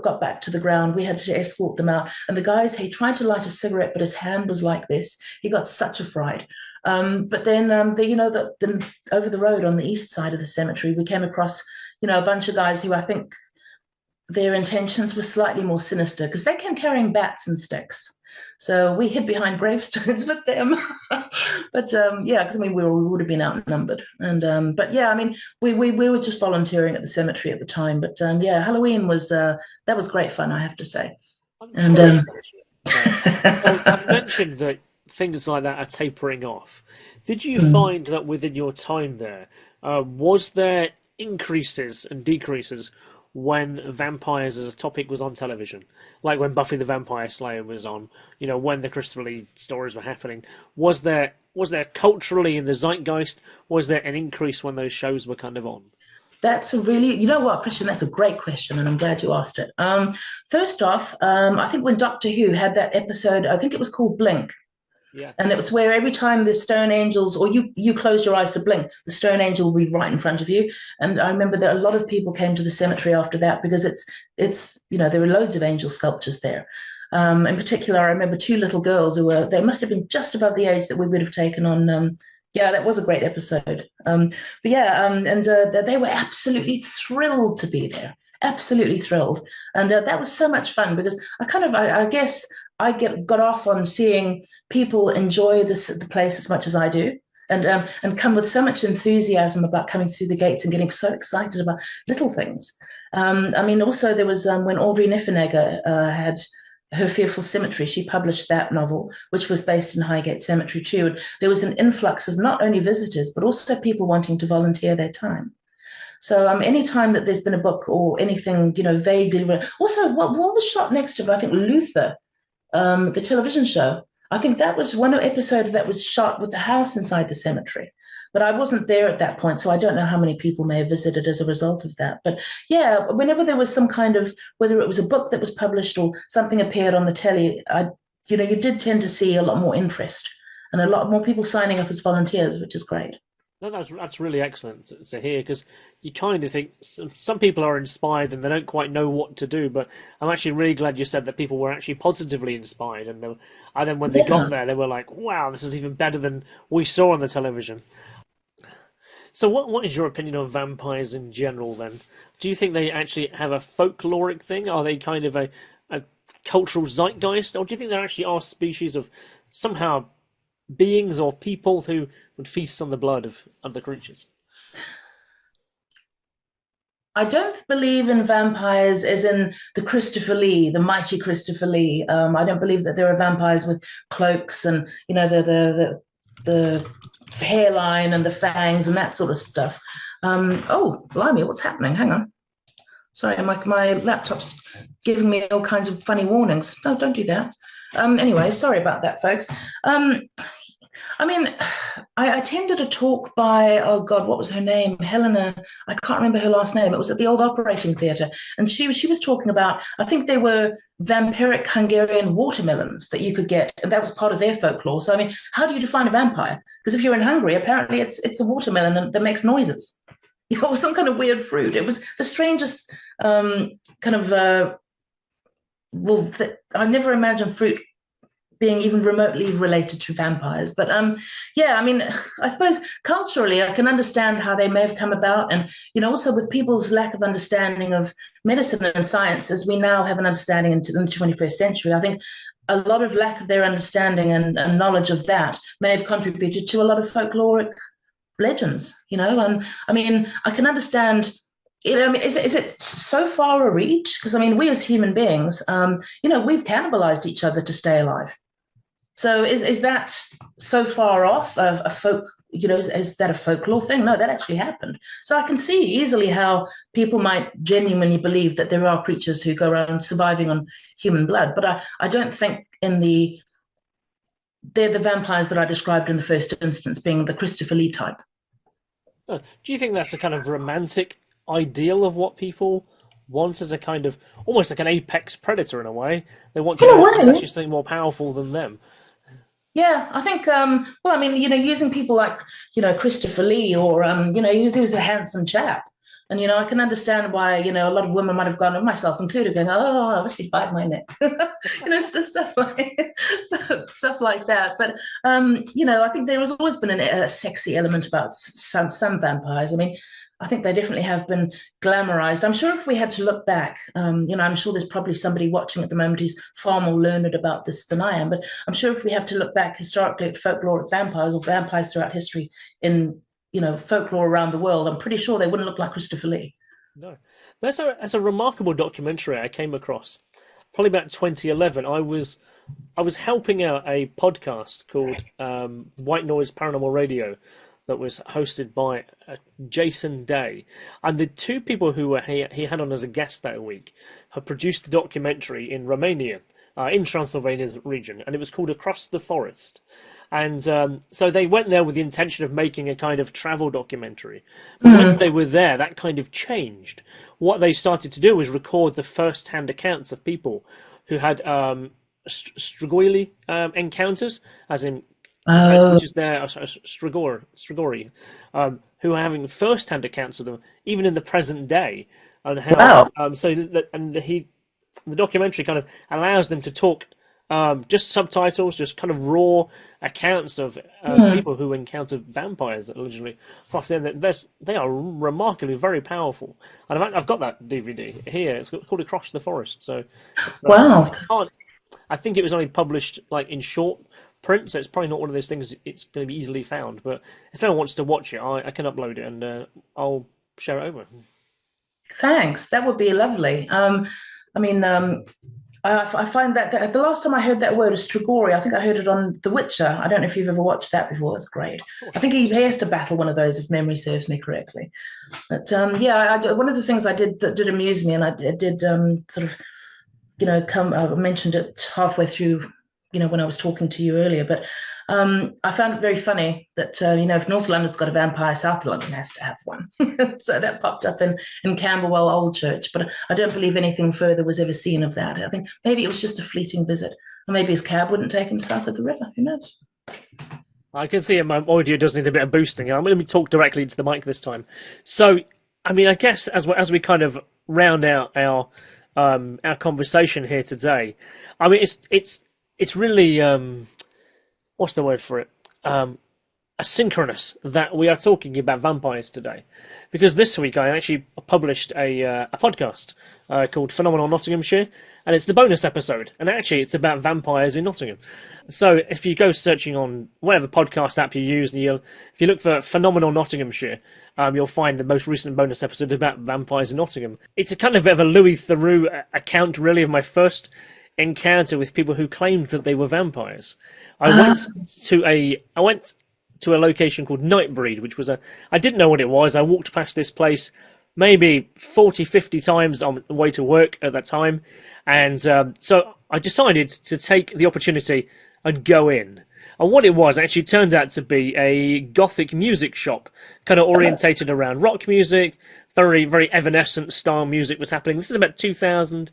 got back to the ground, we had to escort them out. And the guys, he tried to light a cigarette, but his hand was like this. He got such a fright. But then, over the road on the east side of the cemetery, we came across, a bunch of guys who I think their intentions were slightly more sinister because they came carrying bats and sticks. So we hid behind gravestones with them. But because we would have been outnumbered. And but yeah, I mean, we were just volunteering at the cemetery at the time. But Halloween was that was great fun, I have to say. And I mentioned that things like that are tapering off. Did you find that within your time there, was there increases and decreases when vampires as a topic was on television, like when Buffy the Vampire Slayer was on, when the Christopher Lee stories were happening? Was there culturally in the zeitgeist, was there an increase when those shows were kind of on? That's a really, you know what, Kristian, that's a great question, and I'm glad you asked it. First off, I think when Doctor Who had that episode, I think it was called Blink. Yeah. And it was where every time the stone angels, or you closed your eyes to blink, the stone angel would be right in front of you. And I remember that a lot of people came to the cemetery after that because it's there were loads of angel sculptures there. In particular, I remember two little girls they must have been just above the age that we would have taken on. That was a great episode. They were absolutely thrilled to be there. Absolutely thrilled. And that was so much fun because I guess I got off on seeing people enjoy the place as much as I do, and come with so much enthusiasm about coming through the gates and getting so excited about little things. Also there was when Audrey Niffenegger had her Fearful Symmetry, she published that novel, which was based in Highgate Cemetery too. And there was an influx of not only visitors, but also people wanting to volunteer their time. So any time that there's been a book or anything, vaguely. Also, what was shot next to it? I think Luther, the television show. I think that was one episode that was shot with the house inside the cemetery. But I wasn't there at that point, so I don't know how many people may have visited as a result of that. But yeah, whenever there was some kind of, whether it was a book that was published or something appeared on the telly, you did tend to see a lot more interest and a lot more people signing up as volunteers, which is great. No, that's really excellent to hear, because you kind of think some people are inspired and they don't quite know what to do, but I'm actually really glad you said that people were actually positively inspired, and then when they got there, they were like, wow, this is even better than we saw on the television. So what is your opinion on vampires in general then? Do you think they actually have a folkloric thing? Are they kind of a cultural zeitgeist? Or do you think there actually are species of somehow beings or people who would feast on the blood of other creatures? I don't believe in vampires as in the Christopher Lee, the mighty Christopher Lee. I don't believe that there are vampires with cloaks and, the hairline and the fangs and that sort of stuff. Oh, blimey, what's happening? Hang on. Sorry, my laptop's giving me all kinds of funny warnings. No, don't do that. Anyway, sorry about that, folks. I attended a talk by, oh God, what was her name? Helena, I can't remember her last name. It was at the old operating theatre. And she was talking about, I think they were vampiric Hungarian watermelons that you could get. And that was part of their folklore. So, how do you define a vampire? Because if you're in Hungary, apparently it's a watermelon that makes noises. Or some kind of weird fruit. It was the strangest I've never imagined fruit being even remotely related to vampires. But I suppose culturally I can understand how they may have come about. And, also with people's lack of understanding of medicine and science, as we now have an understanding in the 21st century, I think a lot of lack of their understanding and knowledge of that may have contributed to a lot of folkloric legends, and I can understand, is it so far a reach? Because we as human beings, we've cannibalized each other to stay alive. So is that so far off of a folk? Is that a folklore thing? No, that actually happened. So I can see easily how people might genuinely believe that there are creatures who go around surviving on human blood. But I don't think they're the vampires that I described in the first instance, being the Christopher Lee type. Do you think that's a kind of romantic ideal of what people want as a kind of almost like an apex predator in a way? They want to In a know that there's way, actually something more powerful than them. yeah, I think. Well, I mean, using people like Christopher Lee, or he was a handsome chap, and I can understand why a lot of women might have gone, and myself included, going, "Oh, I wish he'd bite my neck," stuff like stuff like that. But I think there has always been a sexy element about some vampires. I mean, I think they definitely have been glamorized. I'm sure if we had to look back, I'm sure there's probably somebody watching at the moment who's far more learned about this than I am, but I'm sure if we have to look back historically at folkloric vampires or vampires throughout history in, folklore around the world, I'm pretty sure they wouldn't look like Christopher Lee. No, that's a remarkable documentary I came across. Probably about 2011. I was helping out a podcast called White Noise Paranormal Radio that was hosted by Jason Day, and the two people who he had on as a guest that week had produced a documentary in Romania, in Transylvania's region, and it was called Across the Forest. And so they went there with the intention of making a kind of travel documentary. But when they were there, that kind of changed. What they started to do was record the first-hand accounts of people who had Strigoi encounters, as in Oh, which is their Strigoi, who are having first-hand accounts of them, even in the present day, and how wow. the documentary kind of allows them to talk, just subtitles, just kind of raw accounts of Hmm. people who encounter vampires allegedly. Plus, then they are remarkably very powerful, and I've got that DVD here. It's called Across the Forest. So Wow. I think it was only published like in short print, so it's probably not one of those things it's going to be easily found. But if anyone wants to watch it, I can upload it and I'll share it over. Thanks. That would be lovely. I mean, I find that the last time I heard that word, Strigoi, I think I heard it on The Witcher. I don't know if you've ever watched that before. It's great. Of I course. think he has to battle one of those, if memory serves me correctly. But yeah, one of the things I did that did amuse me, and I did sort of, I mentioned it halfway through, when I was talking to you earlier, but I found it very funny that, if North London's got a vampire, South London has to have one. So that popped up in Camberwell Old Church, but I don't believe anything further was ever seen of that. I think maybe it was just a fleeting visit, or maybe his cab wouldn't take him south of the river. Who knows? I can see my audio does need a bit of boosting. I'm going to talk directly into the mic this time. So, I mean, I guess as we kind of round out our conversation here today, I mean, it's really what's the word for it? Asynchronous that we are talking about vampires today, because this week I actually published a podcast called Phenomenal Nottinghamshire, and it's the bonus episode, and actually it's about vampires in Nottingham. So if you go searching on whatever podcast app you use, and if you look for Phenomenal Nottinghamshire, you'll find the most recent bonus episode about vampires in Nottingham. It's a kind of bit of a Louis Theroux account, really, of my first encounter with people who claimed that they were vampires. I Uh, went to a location called Nightbreed, which was I didn't know what it was. I walked past this place maybe 40, 50 times on the way to work at that time. And so I decided to take the opportunity and go in. And what it was actually turned out to be a gothic music shop, kind of orientated around rock music, very, very evanescent style music was happening. This is about 2000,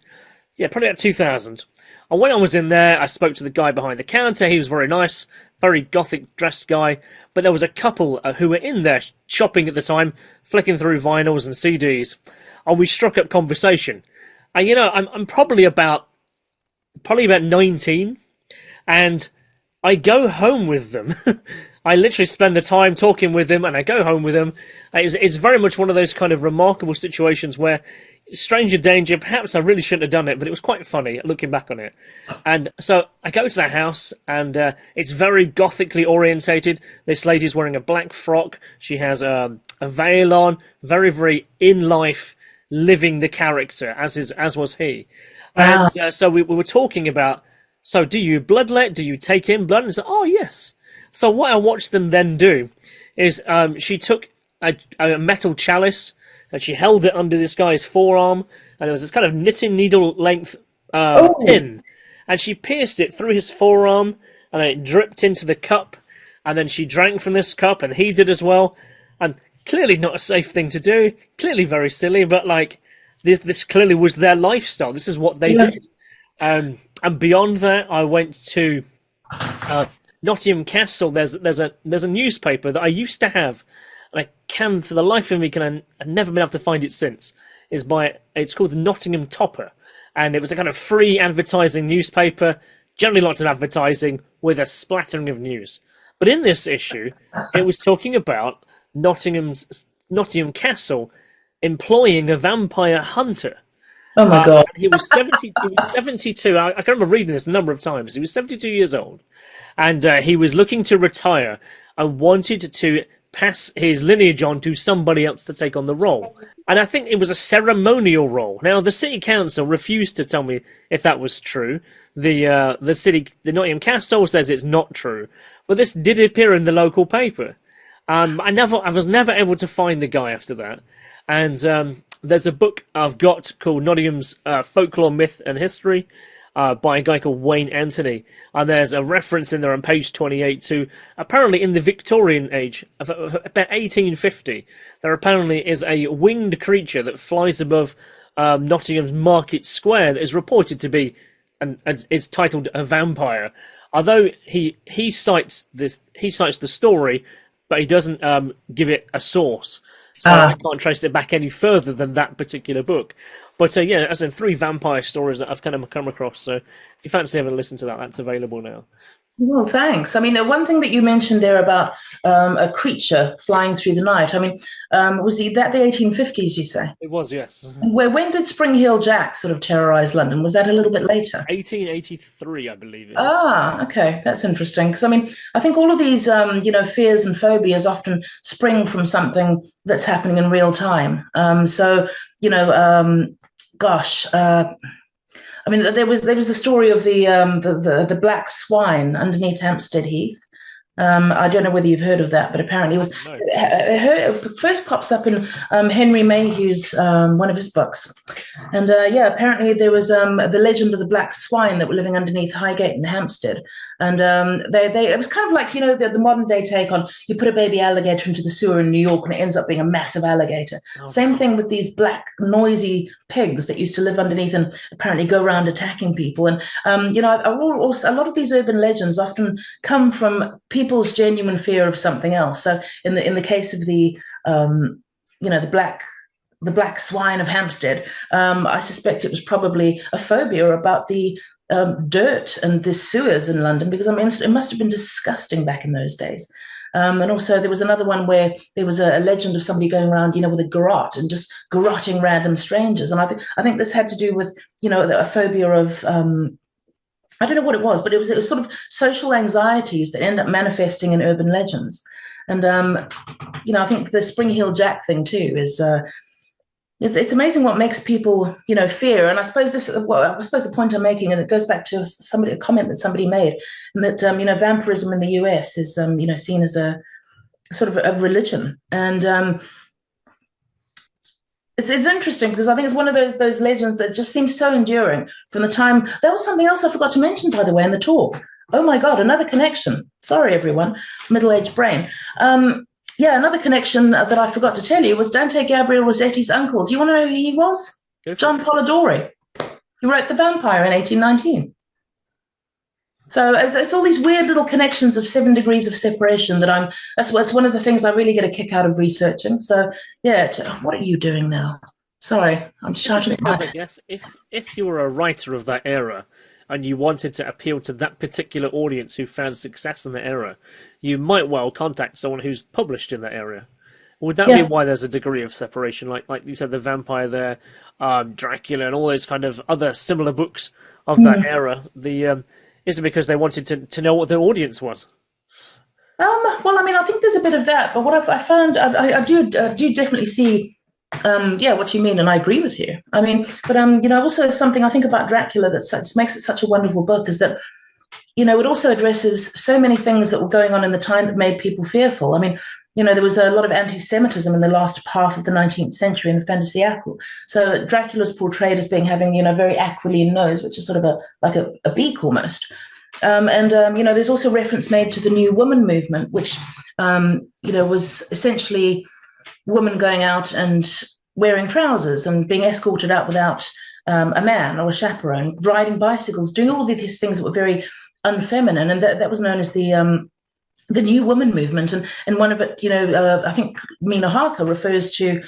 yeah, probably about 2000. And when I was in there, I spoke to the guy behind the counter. He was very nice, very gothic dressed guy. But there was a couple who were in there shopping at the time, flicking through vinyls and CDs. And we struck up conversation. And I'm probably about 19, and I go home with them. I literally spend the time talking with them, and I go home with them. It's very much one of those kind of remarkable situations where stranger danger. Perhaps I really shouldn't have done it, but it was quite funny looking back on it. And so I go to that house, and it's very gothically orientated. This lady's wearing a black frock. She has a veil on, very, very in life, living the character as was he. wow. And so we were talking about So do you bloodlet? Do you take in blood? And say, oh, yes. So what I watched them then do is she took a metal chalice and she held it under this guy's forearm, and there was this kind of knitting needle length pin, and she pierced it through his forearm, and then it dripped into the cup, and then she drank from this cup, and he did as well. And clearly not a safe thing to do, clearly very silly, but like this clearly was their lifestyle. This is what they did. And beyond that, I went to Nottingham Castle. There's a newspaper that I used to have, and I can, for the life of me, I've never been able to find it since. It's called the Nottingham Topper, and it was a kind of free advertising newspaper. Generally, lots of advertising with a splattering of news. But in this issue, it was talking about Nottingham Castle employing a vampire hunter. Oh my God. He was 70. He was 72. I can remember reading this a number of times. He was 72 years old, and he was looking to retire and wanted to pass his lineage on to somebody else to take on the role. And I think it was a ceremonial role. Now, the city council refused to tell me if that was true. The Nottingham Castle says it's not true, but this did appear in the local paper. I was never able to find the guy after that. And there's a book I've got called Nottingham's Folklore, Myth and History by a guy called Wayne Anthony. And there's a reference in there on page 28 to, apparently in the Victorian age, about 1850, there apparently is a winged creature that flies above Nottingham's Market Square that is reported to be, and is titled a vampire. Although he cites the story, but he doesn't give it a source. So I can't trace it back any further than that particular book. But yeah, as in 3 vampire stories that I've kind of come across. So if you fancy having a listen to that, that's available now. Well, thanks. I mean, one thing that you mentioned there about a creature flying through the night. I mean, was that the 1850s, you say? It was, yes. When did Spring Heel Jack sort of terrorize London? Was that a little bit later? 1883, I believe it is. Okay. That's interesting. Because, I mean, I think all of these, fears and phobias often spring from something that's happening in real time. I mean, there was the story of the black swine underneath Hampstead Heath. I don't know whether you've heard of that, but apparently it first pops up in Henry Mayhew's one of his books. And apparently there was the legend of the black swine that were living underneath Highgate in Hampstead. And it was kind of like, the modern day take on, you put a baby alligator into the sewer in New York and it ends up being a massive alligator. Oh. Same thing with these black noisy pigs that used to live underneath and apparently go around attacking people. And a lot of these urban legends often come from people's genuine fear of something else. So in the case of the black swine of Hampstead, I suspect it was probably a phobia about the dirt and the sewers in London, because I mean it must have been disgusting back in those days. And also there was another one where there was a legend of somebody going around, with a garrote and just garroting random strangers. And I think this had to do with, a phobia of, I don't know what it was, but it was sort of social anxieties that end up manifesting in urban legends. And, I think the Spring Heel Jack thing too is, it's amazing what makes people, fear. And I suppose the point I'm making, and it goes back to a comment that somebody made, and that, vampirism in the US is, seen as a sort of a religion. And it's interesting because I think it's one of those legends that just seems so enduring from the time. There was something else I forgot to mention, by the way, in the talk. Oh my God, another connection. Sorry, everyone, middle-aged brain. Another connection that I forgot to tell you was Dante Gabriel Rossetti's uncle. Do you want to know who he was? John Polidori. He wrote The Vampire in 1819. So it's all these weird little connections of 7 degrees of separation that's one of the things I really get a kick out of researching. So, what are you doing now? Sorry, I'm shouting. Because I guess if you were a writer of that era and you wanted to appeal to that particular audience who found success in the era, you might well contact someone who's published in that area. Would that be why there's a degree of separation? Like you said, The Vampire there, Dracula, and all those kind of other similar books of that era. Is it because they wanted to know what their audience was? Well, I mean, I think there's a bit of that. But what I found, I do definitely see Yeah, what you mean, and I agree with you. I mean, but also something I think about Dracula that makes it such a wonderful book is that it also addresses so many things that were going on in the time that made people fearful. I mean, there was a lot of anti-Semitism in the last half of the 19th century in the fantasy apple. So Dracula's portrayed as having, a very aquiline nose, which is sort of like a beak almost. There's also reference made to the New Woman movement, which, was essentially women going out and wearing trousers and being escorted out without a man or a chaperone, riding bicycles, doing all of these things that were very unfeminine, and that was known as the New Woman movement. And one of it, I think Mina Harker refers to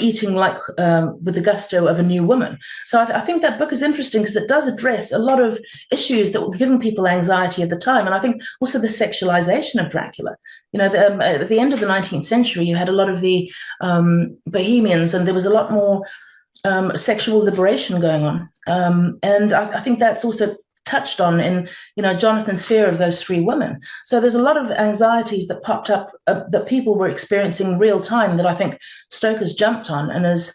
eating like with the gusto of a new woman. So I think that book is interesting because it does address a lot of issues that were giving people anxiety at the time. And I think also the sexualization of Dracula. At the end of the 19th century, you had a lot of the Bohemians, and there was a lot more sexual liberation going on. And I think that's also touched on in Jonathan's fear of those three women. So there's a lot of anxieties that popped up that people were experiencing in real time that I think Stoker's jumped on and has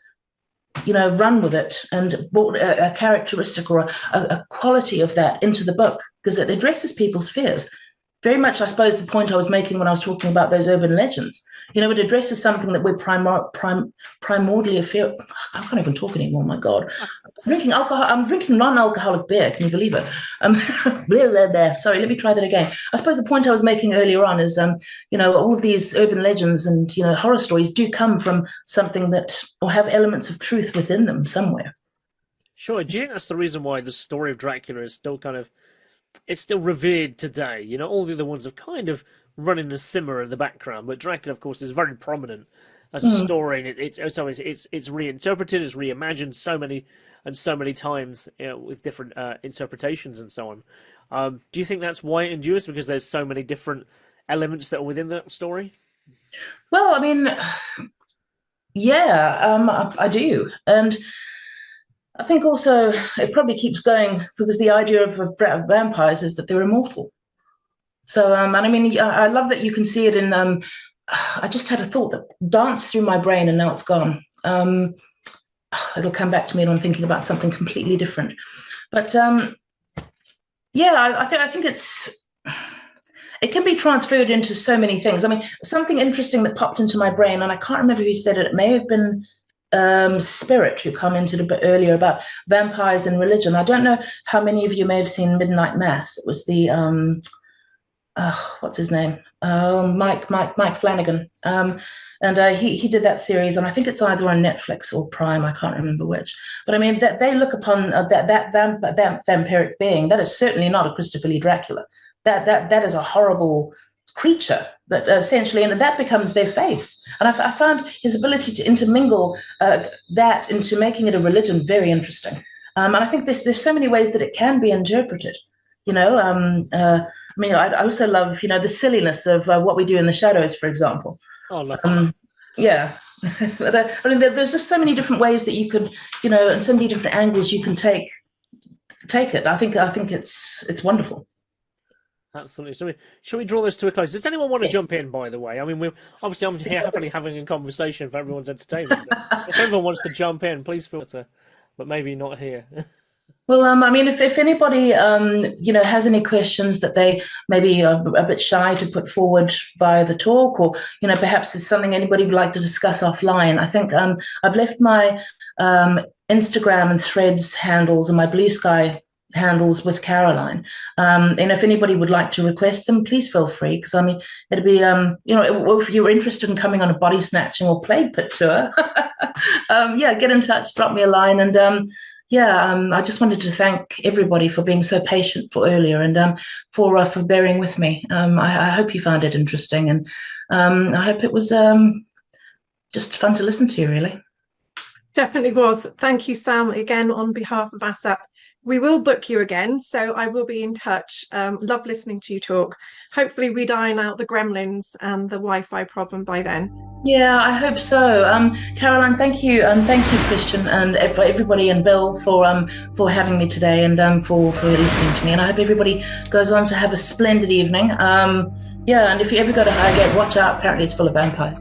run with it and brought a characteristic or a quality of that into the book, because it addresses people's fears. Very much, I suppose, the point I was making when I was talking about those urban legends. It addresses something that we're primordially afraid. I can't even talk anymore. My God, I'm drinking non-alcoholic beer. Can you believe it? Blah, blah, blah. Sorry, let me try that again. I suppose the point I was making earlier on is, all of these urban legends and horror stories do come from something that, or have elements of truth within them somewhere. Sure. Do you think that's the reason why the story of Dracula is still it's still revered today? All the other ones have kind of run in a simmer in the background, but Dracula, of course, is very prominent as a story, and it's reinterpreted, it's reimagined so many times with different interpretations and so on. Do you think that's why it endures, because there's so many different elements that are within that story? Well, I mean, yeah, I do, and I think also it probably keeps going because the idea of vampires is that they're immortal. So, and I mean, I love that you can see it in, I just had a thought that danced through my brain and now it's gone. It'll come back to me when I'm thinking about something completely different. But yeah, I think it can be transferred into so many things. I mean, something interesting that popped into my brain, and I can't remember who said it. It may have been Spirit, who commented a bit earlier about vampires and religion. I don't know how many of you may have seen Midnight Mass. It was the what's his name? Mike Flanagan. And he did that series, and I think it's either on Netflix or Prime. I can't remember which. But I mean, that they look upon that vampiric being. That is certainly not a Christopher Lee Dracula. That is a horrible creature that essentially, and that becomes their faith. And I found his ability to intermingle that into making it a religion very interesting. And I think there's so many ways that it can be interpreted. I mean, I also love, the silliness of what we do in the shadows, for example. Oh, love that. Yeah. But, I mean, there's just so many different ways that you could, and so many different angles you can take it. I think it's wonderful. Absolutely. Shall we draw this to a close? Does anyone want to Yes. jump in, by the way? I mean, I'm here happily having a conversation for everyone's entertainment. If everyone wants to jump in, please feel free to, but maybe not here. Well, I mean, if anybody, has any questions that they maybe are a bit shy to put forward via the talk, or, perhaps there's something anybody would like to discuss offline, I think I've left my Instagram and Threads handles and my Blue Sky handles with Caroline. And if anybody would like to request them, please feel free, because, I mean, it'd be, if you're interested in coming on a body snatching or plague pit tour, get in touch, drop me a line, and I just wanted to thank everybody for being so patient for earlier, and for bearing with me. I hope you found it interesting, and I hope it was just fun to listen to, really. Definitely was. Thank you, Sam, again on behalf of ASSAP. We will book you again, so I will be in touch. Love listening to you talk. Hopefully we iron out the gremlins and the Wi-Fi problem by then. Yeah, I hope so. Caroline, thank you, and thank you, Kristian, and for everybody, and Bill for having me today, and for listening to me. And I hope everybody goes on to have a splendid evening. And if you ever go to Highgate, watch out. Apparently, it's full of vampires.